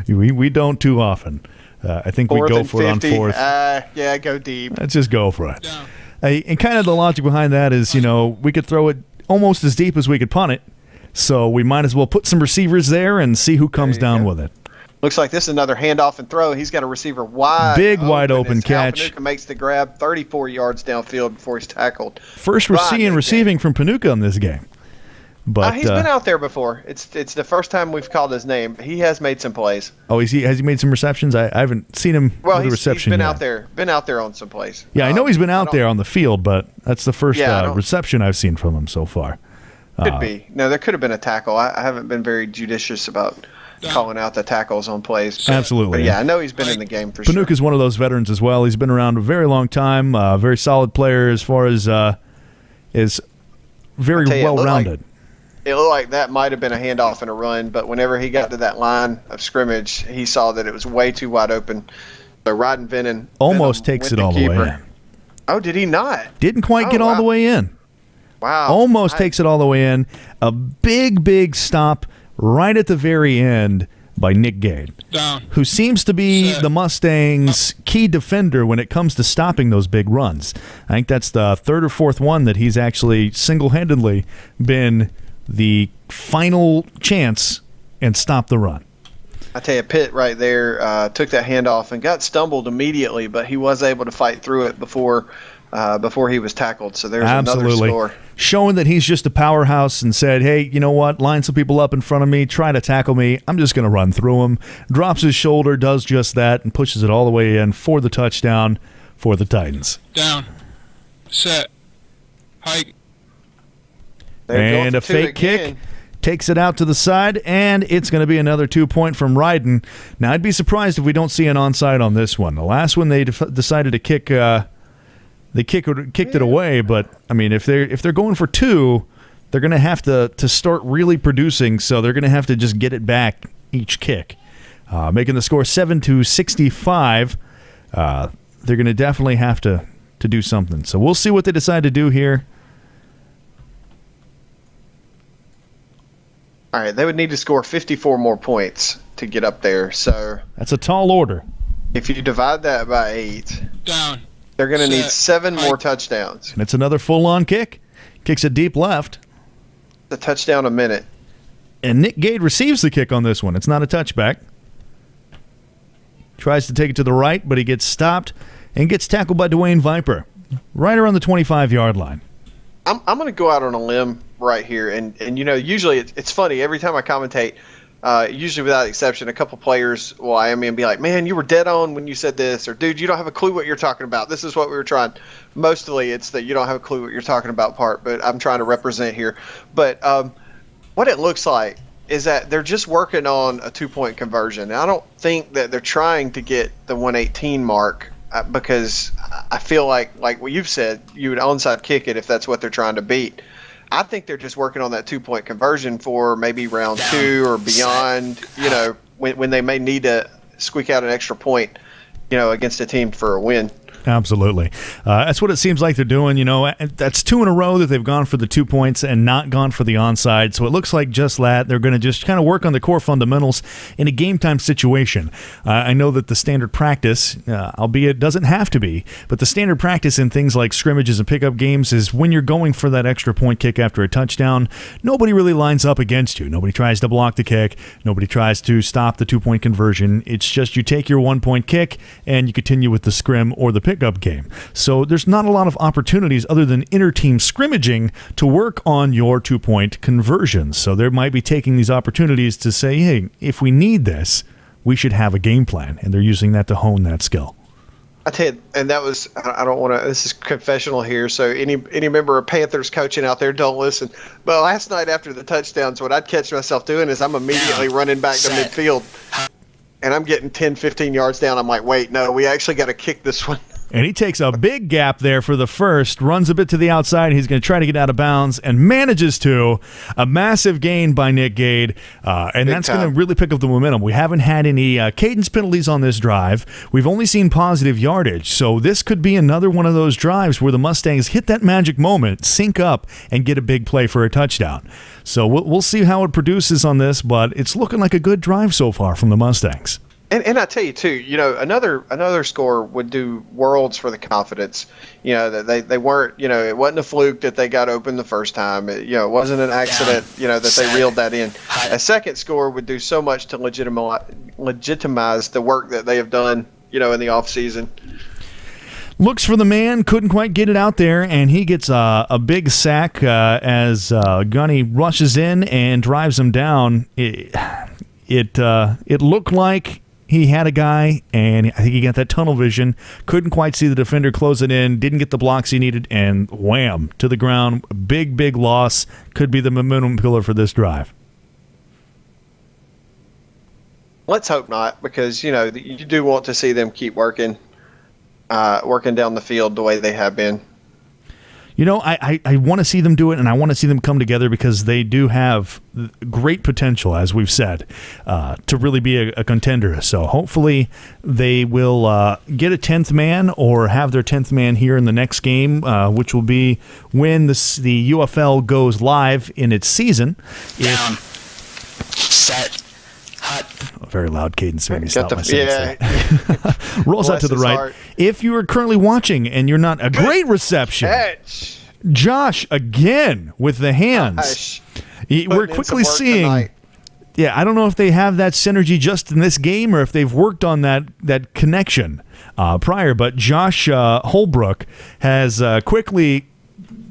we don't too often. I think we go for it on fourth. Yeah, go deep. Let's just go for it. Down. And kind of the logic behind that is, we could throw it almost as deep as we could punt it. So we might as well put some receivers there and see who comes down with it. Looks like this is another handoff and throw. He's got a receiver wide open catch. Panuka makes the grab 34 yards downfield before he's tackled. First receiving from Panuka in this game. But he's been out there before. It's the first time we've called his name. He has made some plays. Oh, has he made some receptions? I haven't seen him with a reception he's been yet. Been out there on some plays. Yeah, I know he's been out there on the field, but that's the first reception I've seen from him so far. Could be. No, there could have been a tackle. I haven't been very judicious about calling out the tackles on plays. Absolutely. But yeah, I know he's been in the game for sure. Panuka's one of those veterans as well. He's been around a very long time, very solid player as far as is very well-rounded. It looked like that might have been a handoff and a run, but whenever he got to that line of scrimmage, he saw that it was way too wide open. So Rodden Venom almost takes it all the way in. Oh, did he not? Didn't quite get all the way in. Wow. Almost takes it all the way in. A big stop right at the very end by Nick Gade, who seems to be the Mustangs' key defender when it comes to stopping those big runs. I think that's the third or fourth one that he's actually single-handedly been the final chance and stopped the run. I tell you, Pitt right there took that handoff and got stumbled immediately, but he was able to fight through it before he was tackled. So there's another score. Showing that he's just a powerhouse and said, hey, you know what? Line some people up in front of me. Try to tackle me. I'm just going to run through him. Drops his shoulder, does just that, and pushes it all the way in for the touchdown for the Titans. Down. Set. Hike. And a fake kick. Takes it out to the side, and it's going to be another 2-point from Ryden. Now, I'd be surprised if we don't see an onside on this one. The last one they decided to kick, they kicked it away. But I mean, if they're going for 2, they're going to have to start really producing. So they're going to have to just get it back each kick, making the score 7-65. They're going to definitely have to do something. So we'll see what they decide to do here. All right, they would need to score 54 more points to get up there. So that's a tall order. If you divide that by 8, they're going to need 7 more touchdowns. And it's another full-on kick. Kicks it deep left. A touchdown a minute. And Nick Gade receives the kick on this one. It's not a touchback. Tries to take it to the right, but he gets stopped and gets tackled by Dwayne Viper right around the 25-yard line. I'm going to go out on a limb right here, and usually it's funny. Every time I commentate, Usually, without exception, a couple players will IM me and be like, "Man, you were dead on when you said this," or "Dude, you don't have a clue what you're talking about. This is what we were trying." Mostly, it's that you don't have a clue what you're talking about part, but I'm trying to represent here. But what it looks like is that they're just working on a 2-point conversion. And I don't think that they're trying to get the 118 mark because I feel like what you've said, you would onside kick it if that's what they're trying to beat. I think they're just working on that 2-point conversion for maybe round 2 or beyond, when they may need to squeak out an extra point, against a team for a win. Absolutely. That's what it seems like they're doing. That's 2 in a row that they've gone for the 2 points and not gone for the onside. So it looks like just that. They're going to just kind of work on the core fundamentals in a game-time situation. I know that the standard practice, albeit it doesn't have to be, but the standard practice in things like scrimmages and pickup games is when you're going for that extra point kick after a touchdown, nobody really lines up against you. Nobody tries to block the kick. Nobody tries to stop the 2-point conversion. It's just you take your 1-point kick and you continue with the scrim or the pickup game. So there's not a lot of opportunities other than inter-team scrimmaging to work on your 2-point conversions. So they might be taking these opportunities to say, hey, if we need this, we should have a game plan. And they're using that to hone that skill. I tell you, and that was, I don't want to, this is confessional here, so any member of Panthers coaching out there, don't listen. But last night after the touchdowns, what I'd catch myself doing is I'm immediately running back to midfield. And I'm getting 10, 15 yards down. I'm like, wait, no, we actually got to kick this one. And he takes a big gap there for the first, runs a bit to the outside. He's going to try to get out of bounds and manages to. A massive gain by Nick Gade, and that's going to really pick up the momentum. We haven't had any cadence penalties on this drive. We've only seen positive yardage, so this could be another one of those drives where the Mustangs hit that magic moment, sync up, and get a big play for a touchdown. So we'll see how it produces on this, but it's looking like a good drive so far from the Mustangs. And I tell you too, another score would do worlds for the confidence. That they weren't, it wasn't a fluke that they got open the first time. It wasn't an accident, that they reeled that in. A second score would do so much to legitimize the work that they have done, in the off season. Looks for the man, couldn't quite get it out there, and he gets a big sack as Gunny rushes in and drives him down. It looked like he had a guy, and I think he got that tunnel vision. Couldn't quite see the defender close it in. Didn't get the blocks he needed, and wham, to the ground. Big loss. Dould be the momentum pillar for this drive. Let's hope not, because, you do want to see them keep working down the field the way they have been. I want to see them do it, and I want to see them come together because they do have great potential, as we've said, to really be a contender. So hopefully they will get a 10th man or have their 10th man here in the next game, which will be when the UFL goes live in its season. Down. Set. Hot. A very loud cadence made me stop myself. Yeah. Rolls out to the right. Heart. If you are currently watching and you're not a great reception, catch. Josh again with the hands. We're quickly seeing. Tonight. Yeah, I don't know if they have that synergy just in this game or if they've worked on that connection prior. But Josh Holbrook has quickly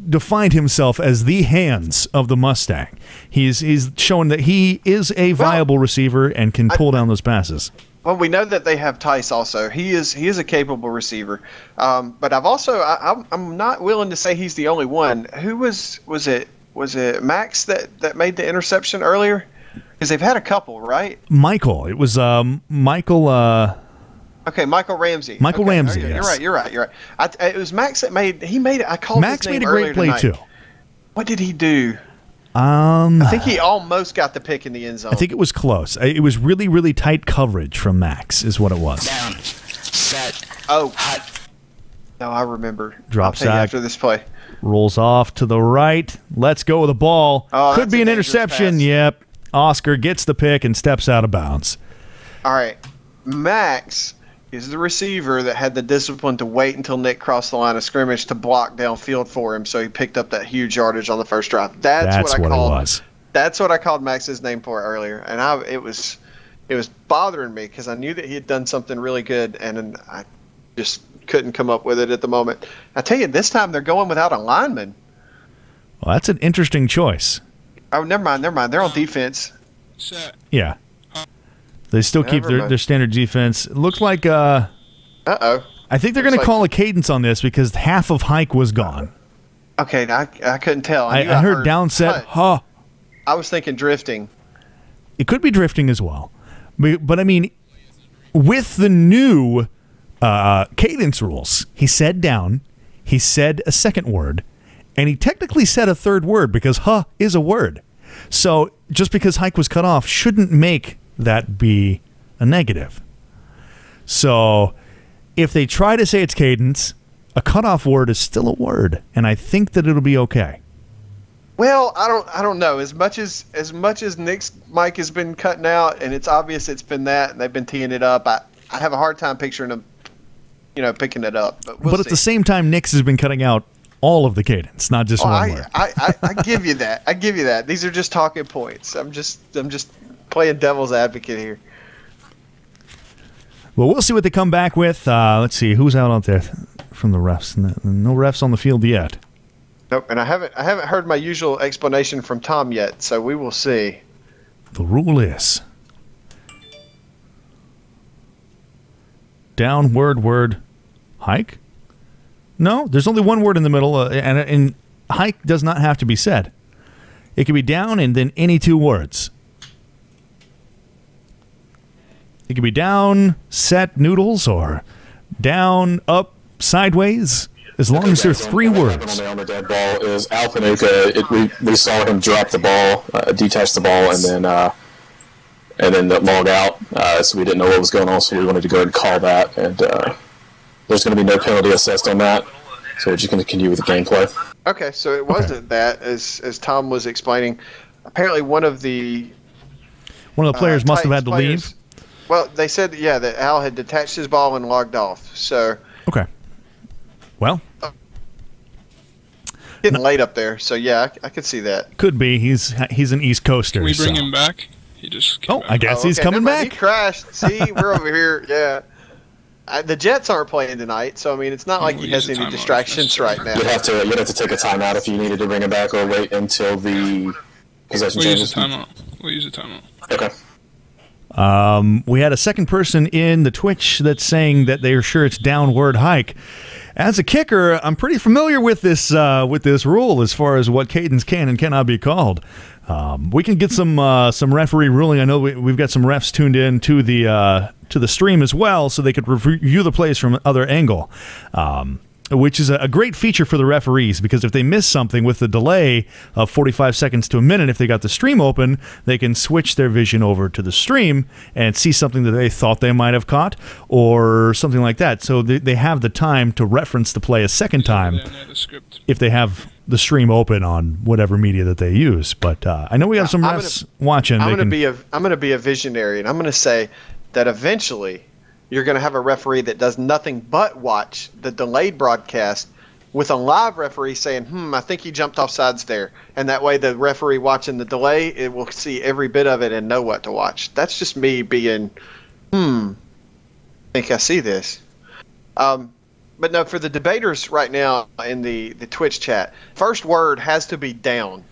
defined himself as the hands of the Mustang. He's shown that he is a viable receiver and can pull down those passes. Well, we know that they have Tice also. He is a capable receiver. But I've also I'm not willing to say he's the only one. Who was it Max that made the interception earlier? Because they've had a couple, right? Michael. It was Michael. Okay, Michael Ramsey. Michael Ramsey. You're Yes. You're right. It was Max that made. He made it. I called Max his name made a great play tonight. too. What did he do? I think he almost got the pick in the end zone. I think it was close. It was really, really tight coverage from Max, is what it was. Down. Set. Oh, Hot. no, I remember. Drop I'll tell you sack. after this play. Rolls off to the right. Let's go with the ball. Oh, Could that's be a an dangerous interception. pass. Yep. Oscar gets the pick and steps out of bounds. All right, Max is the receiver that had the discipline to wait until Nick crossed the line of scrimmage to block downfield for him, so he picked up that huge yardage on the first drive. That's what I called. It was. That's what I called Max's name for earlier, and it was bothering me because I knew that he had done something really good, and I just couldn't come up with it at the moment. I tell you, this time they're going without a lineman. Well, that's an interesting choice. Oh, never mind. They're on defense. Set. Yeah. They still keep their standard defense. It looks like Uh-oh. I think they're going to call a cadence on this because half of hike was gone. Okay, I couldn't tell. I heard down set, huh. I was thinking drifting. It could be drifting as well. But I mean, with the new cadence rules, he said down, he said a second word, and he technically said a third word because huh is a word. So just because hike was cut off shouldn't make that be a negative. So if they try to say it's cadence, a cutoff word is still a word, and I think that it'll be okay. Well, I don't know. As much as Nick's mic has been cutting out, and it's obvious it's been that, and they've been teeing it up. I have a hard time picturing them, picking it up. But at the same time, Nick's has been cutting out all of the cadence, not just one word. I give you that. I give you that. These are just talking points. I'm just playing devil's advocate here. Well, we'll see what they come back with. Let's see who's out there from the refs. No refs on the field yet. Nope, and I haven't heard my usual explanation from Tom yet, so we will see. The rule is down word hike. No, there's only one word in the middle, and hike does not have to be said. It can be down and then any two words. It could be down, set, noodles, or down, up, sideways, as long as there are three words. On the dead ball is Alpanuka. We saw him drop the ball, detach the ball, and then log out. So we didn't know what was going on, so we wanted to go ahead and call that. And there's going to be no penalty assessed on that, so we're just going to continue with the gameplay. Okay, so it wasn't that, as Tom was explaining. Apparently one of the players must have had to leave. Well, they said, that Al had detached his ball and logged off. So okay. Well, getting late up there, so I could see that. Could be. He's an East Coaster. Can we bring him back? He just came back. I guess he's coming back. He crashed. See, we're over here. Yeah. The Jets aren't playing tonight, so I mean, it's not like he has any distractions right now. You'd have to take a timeout if you needed to bring him back, or wait until the possession changes. We'll use a timeout. Okay. We had a second person in the Twitch that's saying that they're sure it's downward hike. As a kicker, I'm pretty familiar with this rule as far as what cadence can and cannot be called. We can get some referee ruling. I know we've got some refs tuned in to the stream as well, so they could review the plays from other angle. Which is a great feature for the referees, because if they miss something with the delay of 45 seconds to a minute, if they got the stream open, they can switch their vision over to the stream and see something that they thought they might have caught or something like that. So they have the time to reference the play a second time if they have the stream open on whatever media that they use. But I know we have some refs watching. I'm going to be a visionary, and I'm going to say that eventually you're going to have a referee that does nothing but watch the delayed broadcast with a live referee saying, I think he jumped off sides there. And that way the referee watching the delay, it will see every bit of it and know what to watch. That's just me being, I think I see this. But no, for the debaters right now in the Twitch chat, first word has to be down.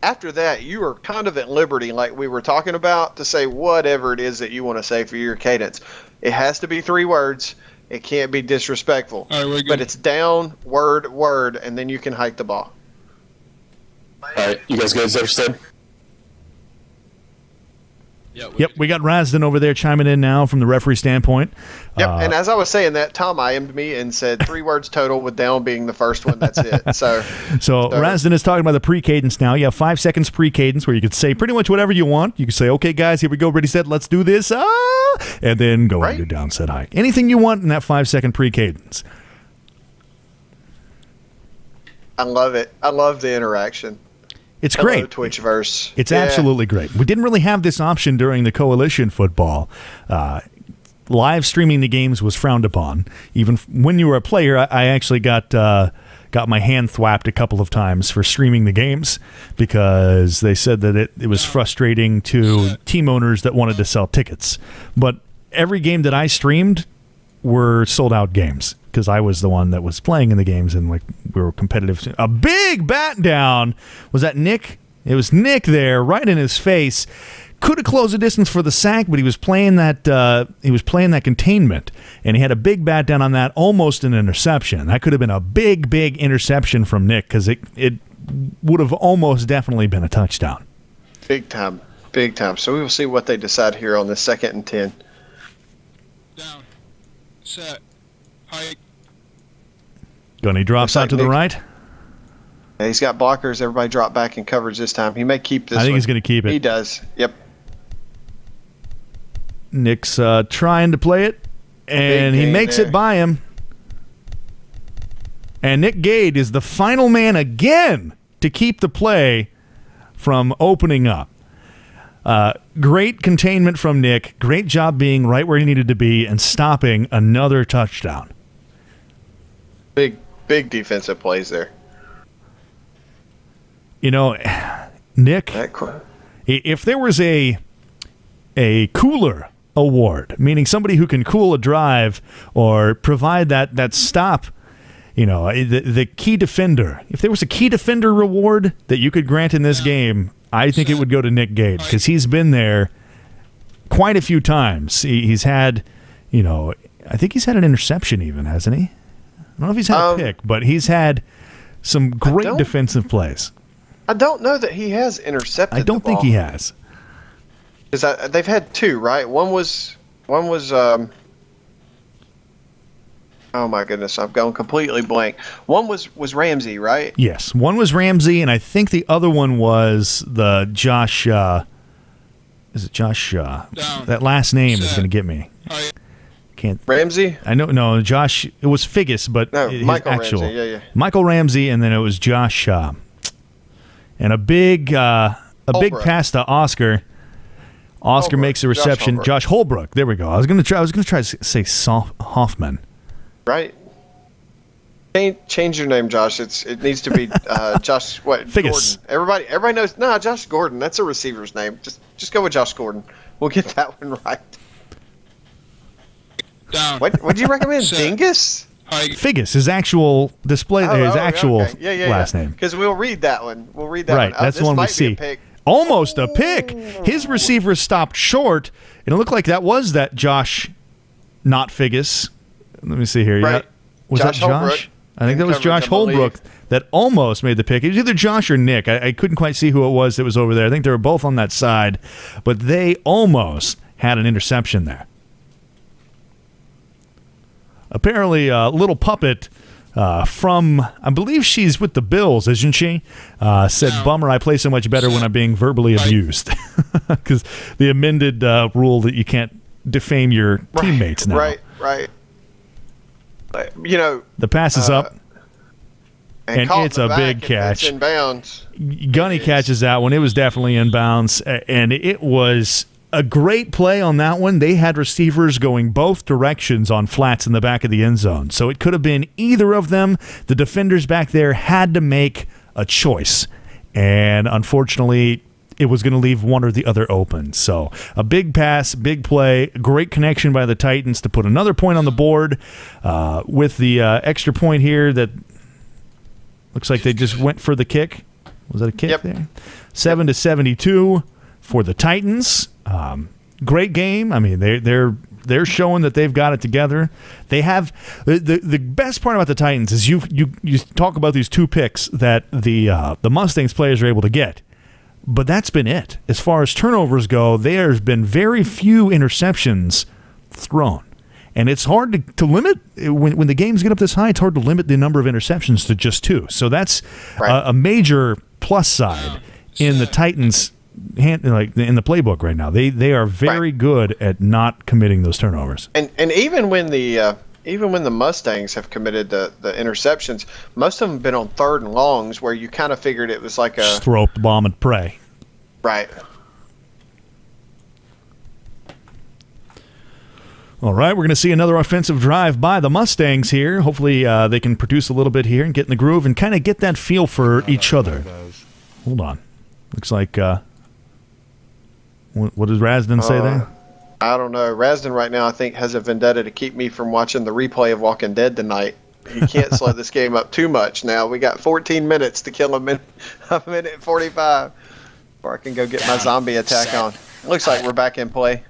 After that, you are kind of at liberty, like we were talking about, to say whatever it is that you want to say for your cadence. It has to be three words. It can't be disrespectful. All right, but it's down, word, and then you can hike the ball. All right, you guys good? Is that what you said? Yep, we got Rasden over there chiming in now from the referee standpoint. Yep, and as I was saying that, Tom IM'd me and said 3 words total, with down being the first one. That's it. So Rasden is talking about the pre-cadence now. You have 5 seconds pre-cadence where you could say pretty much whatever you want. You can say, okay, guys, here we go, ready, set, let's do this. And then go into down, set, hike. Anything you want in that 5-second pre-cadence. I love it. I love the interaction. It's great. Twitchverse. It's absolutely great. We didn't really have this option during the coalition football. Live streaming the games was frowned upon. Even when you were a player, I actually got my hand thwapped a couple of times for streaming the games because they said that it was frustrating to team owners that wanted to sell tickets. But every game that I streamed were sold-out games because I was the one that was playing in the games and we were competitive. A big bat down. Was that Nick It was Nick there, right in his face. Could have closed the distance for the sack, but he was playing that containment, and he had a big bat down on that, almost an interception. That could have been a big, big interception from Nick because it would have almost definitely been a touchdown. Big time. Big time. So we will see what they decide here on the 2nd and 10. Down. Set. Hike. Gunny drops out to the right. Yeah, he's got blockers. Everybody drop back in coverage this time. He may keep this I think one. he's going to keep it. He does. Yep. Nick's trying to play it, and he makes it by him. And Nick Gade is the final man again to keep the play from opening up. Great containment from Nick. Great job being right where he needed to be and stopping another touchdown. Big defensive plays there. You know, Nick, if there was a cooler award, meaning somebody who can cool a drive or provide that stop, you know, the key defender, if there was a key defender reward that you could grant in this game, I think it would go to Nick Gade because he's been there quite a few times. He's had, you know, I think he's had an interception even, hasn't he? I don't know if he's had a pick, but he's had some great defensive plays. I don't know that he has intercepted. I don't think he has. Because they've had 2, right? One was. Oh my goodness, I've gone completely blank. One was Ramsey, right? Yes, one was Ramsey, and I think the other one was the Josh. Is it Josh? That last name is going to get me. Can't. Ramsey? I know. No, Josh. It was Figgis, but no, his Michael actual Ramsey. Yeah. Michael Ramsey, and then it was Josh. And a big pass to Oscar. Oscar makes a reception. Josh Holbrook. There we go. I was gonna try to say Hoffman. Right. Change your name, Josh. It needs to be Josh. What? Figgis. Gordon. Everybody knows. No, Josh Gordon. That's a receiver's name. Just go with Josh Gordon. We'll get that one right. Down. What did you recommend? Dingus? Figgis, his actual display there, his actual last name. Because we'll read that one. We'll read that one. Right, that's the one we see. Almost a pick. His receiver stopped short, and it looked like that was that Josh, not Figgis. Let me see here. Right. Was Josh that Josh? Holbrook. I think that was Josh Holbrook that almost made the pick. It was either Josh or Nick. I couldn't quite see who it was that was over there. I think they were both on that side, but they almost had an interception there. Apparently, Little Puppet from, I believe she's with the Bills, isn't she? Said, "Bummer, I play so much better when I'm being verbally abused." Because the amended rule that you can't defame your teammates now. Right. You know, the pass is up, and it's a big catch. It's in bounds. Gunny catches that one. It was definitely in bounds, and it was a great play on that one. They had receivers going both directions on flats in the back of the end zone, so it could have been either of them. The defenders back there had to make a choice, and unfortunately, it was going to leave one or the other open. So a big pass, big play, great connection by the Titans to put another point on the board with the extra point here that looks like they just went for the kick. Was that a kick there? 7-72 for the Titans. Great game. I mean, they're showing that they've got it together. They have the best part about the Titans is you talk about these 2 picks that the Mustangs players are able to get. But that's been it. As far as turnovers go, there's been very few interceptions thrown. And it's hard to limit, when the games get up this high, it's hard to limit the number of interceptions to just 2. So that's a major plus side in the Titans' like in the playbook right now. They are very good at not committing those turnovers. And even when the Mustangs have committed the interceptions, most of them have been on 3rd and longs where you kind of figured it was like a... Just throw up the bomb and pray. Right. All right, we're going to see another offensive drive by the Mustangs here. Hopefully they can produce a little bit here and get in the groove and kind of get that feel for each other. Hold on. Looks like... what does Rasden say there? I don't know. Rasden right now, I think, has a vendetta to keep me from watching the replay of Walking Dead tonight. he can't slow this game up too much now. We got 14 minutes to kill him in a minute 45 before I can go get my zombie attack on. It looks like we're back in play.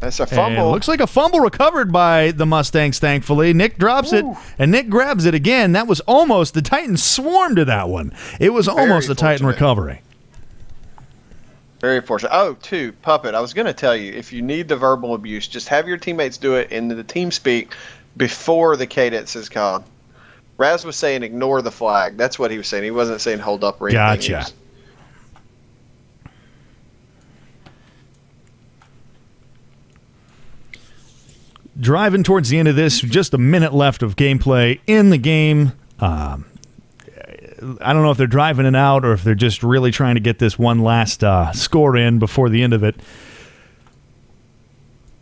That's a fumble. And looks like a fumble recovered by the Mustangs, thankfully. Nick drops it, and Nick grabs it again. That was almost, the Titans swarmed to that one. It was almost a Titan recovery. Very fortunate. Oh, Puppet, I was going to tell you, if you need the verbal abuse, just have your teammates do it in the team speak before the cadence is called. Raz was saying ignore the flag. That's what he was saying. He wasn't saying hold up or anything. Gotcha. Driving towards the end of this, just a minute left of gameplay in the game. I don't know if they're driving it out or if they're just really trying to get this one last score in before the end of it.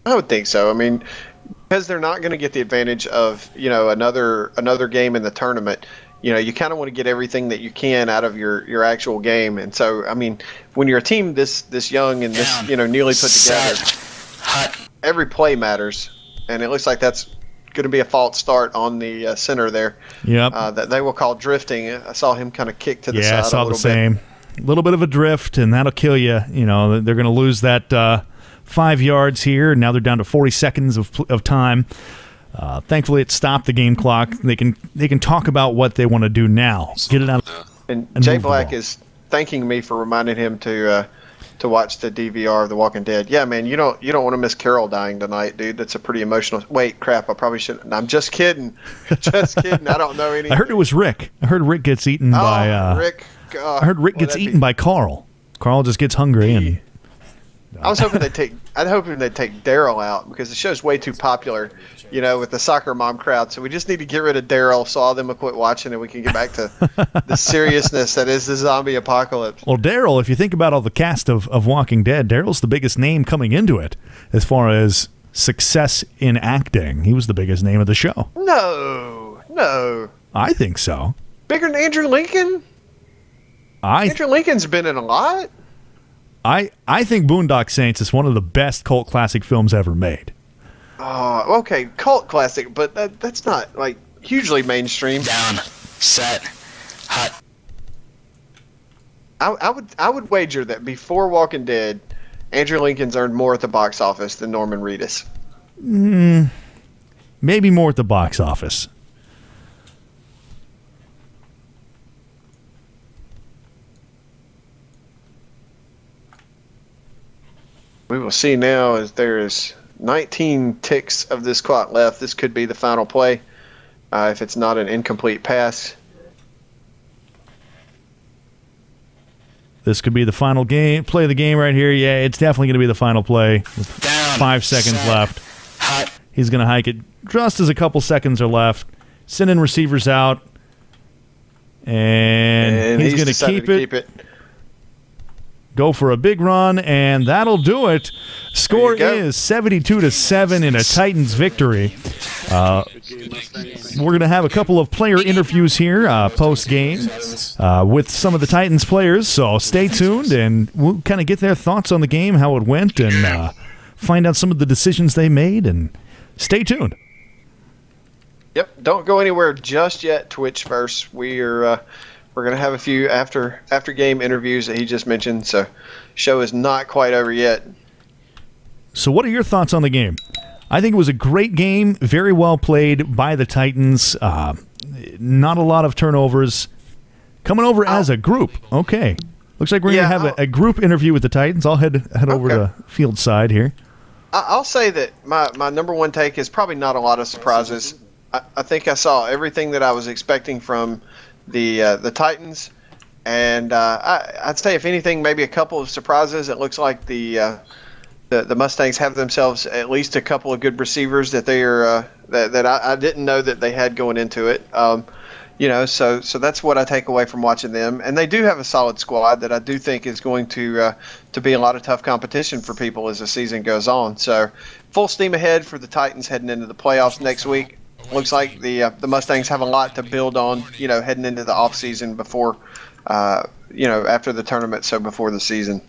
I would think so. I mean, because they're not going to get the advantage of, another game in the tournament. You kind of want to get everything that you can out of your actual game. And so, I mean, when you're a team this young and this, newly put together, every play matters. And it looks like that's going to be a false start on the center there. Yep. That they will call drifting. I saw him kind of kick to the side. Yeah, I saw the same. A little bit of a drift, and that'll kill you. They're going to lose that 5 yards here. Now they're down to 40 seconds of time. Thankfully, it stopped the game clock. They can talk about what they want to do now. Get it out. And Jay Black is thanking me for reminding him to watch the DVR of The Walking Dead. Yeah, man, you don't want to miss Carol dying tonight, dude. That's a pretty emotional. Wait, crap, I probably shouldn't. I'm just kidding. Just kidding. I don't know anything. I heard it was Rick. I heard Rick gets eaten by. Rick. I heard Rick gets eaten by Carl. Carl just gets hungry and. I was hoping they'd take Daryl out because the show's way too popular, with the soccer mom crowd. So we just need to get rid of Daryl so all them will quit watching and we can get back to the seriousness that is the zombie apocalypse. Well, Daryl, if you think about all the cast of Walking Dead, Daryl's the biggest name coming into it as far as success in acting. He was the biggest name of the show. No. I think so. Bigger than Andrew Lincoln? Andrew Lincoln's been in a lot. I think Boondock Saints is one of the best cult classic films ever made. Oh, okay, cult classic, but that's not like hugely mainstream. Down, set, hot. I would wager that before Walking Dead, Andrew Lincoln's earned more at the box office than Norman Reedus. Maybe more at the box office. We will see now as there is 19 ticks of this clock left. This could be the final play if it's not an incomplete pass. This could be the final play of the game right here. Yeah, it's definitely going to be the final play with 5 seconds left. Hot. He's going to hike it just as a couple seconds are left. Sending receivers out. And he's going to keep it. Go for a big run, and that'll do it. Score is 72-7 in a Titans victory. We're going to have a couple of player interviews here post-game with some of the Titans players, so stay tuned, and we'll kind of get their thoughts on the game, how it went, and find out some of the decisions they made, and stay tuned. Yep, don't go anywhere just yet. Twitch first. We're going to have a few after game interviews that he just mentioned, so show is not quite over yet. So what are your thoughts on the game? I think it was a great game, very well played by the Titans. Not a lot of turnovers. Coming over as a group. Okay. Looks like we're going to have a group interview with the Titans. I'll head over to field side here. I'll say that my number one take is probably not a lot of surprises. I think I saw everything that I was expecting from the Titans, and I'd say if anything, maybe a couple of surprises. It looks like the Mustangs have themselves at least a couple of good receivers that they are that I didn't know that they had going into it. So that's what I take away from watching them, and they do have a solid squad that I do think is going to be a lot of tough competition for people as the season goes on. So full steam ahead for the Titans heading into the playoffs next week. Looks like the Mustangs have a lot to build on, heading into the off season before, after the tournament, so before the season.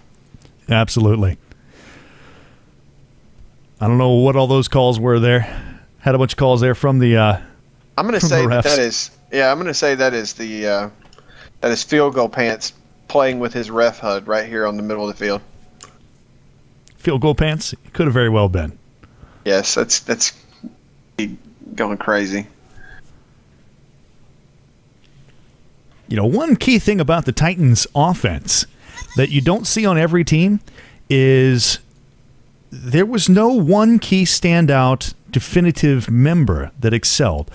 Absolutely. I don't know what all those calls were there. Had a bunch of calls there from the. I'm going to say refs. that is. Yeah, I'm going to say that is the. That is Field Goal Pants playing with his ref HUD right here on the middle of the field. Field Goal Pants? It could have very well been. Yes, that's going crazy. You know, one key thing about the Titans offense that you don't see on every team is there was no one key standout definitive member that excelled.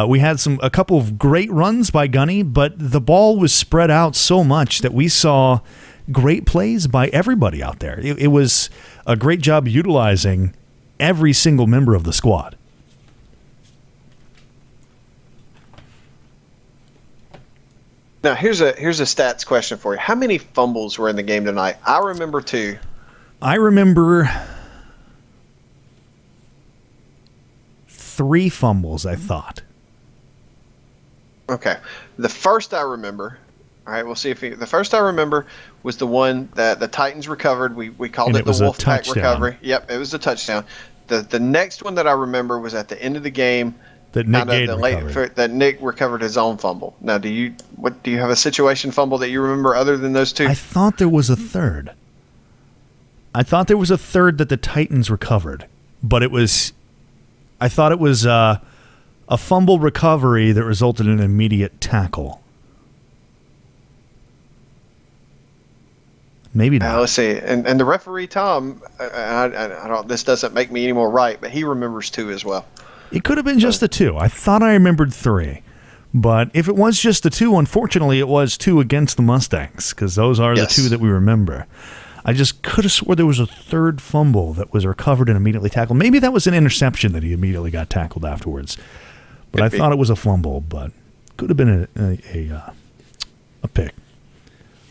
We had a couple of great runs by Gunny, but the ball was spread out so much that we saw great plays by everybody out there. It was a great job utilizing every single member of the squad. Now, here's a stats question for you. How many fumbles were in the game tonight? I remember 2. I remember 3 fumbles, I thought. Okay. The first I remember, all right, we'll see if the first I remember was the one that the Titans recovered. We called it the Wolfpack recovery. Yep, it was a touchdown. The next one that I remember was at the end of the game. That Nick recovered. That Nick recovered his own fumble. Now, do you have a situation fumble that you remember other than those 2? I thought there was a third. I thought there was a third that the Titans recovered, but I thought it was a fumble recovery that resulted in an immediate tackle. Maybe not. Let's see. And the referee, Tom, I don't. This doesn't make me any more right, but he remembers 2 as well. It could have been just the 2. I thought I remembered 3. But if it was just the 2, unfortunately, it was 2 against the Mustangs, because those are the 2 that we remember. I just could have swore there was a third fumble that was recovered and immediately tackled. Maybe that was an interception that he immediately got tackled afterwards. But I thought it was a fumble, but could have been a pick.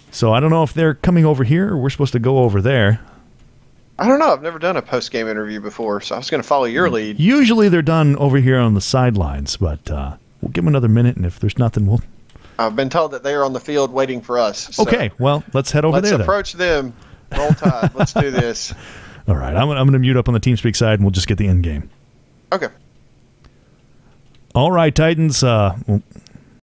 So I don't know if they're coming over here or we're supposed to go over there. I don't know. I've never done a post-game interview before, so I was going to follow your lead. Usually they're done over here on the sidelines, but we'll give them another minute, and if there's nothing, we'll... I've been told that they are on the field waiting for us. So okay, well, let's head over there then. Let's approach them. Roll Tide. Let's do this. All right, I'm going to mute up on the TeamSpeak side, and we'll just get the end game. Okay. All right, Titans. We'll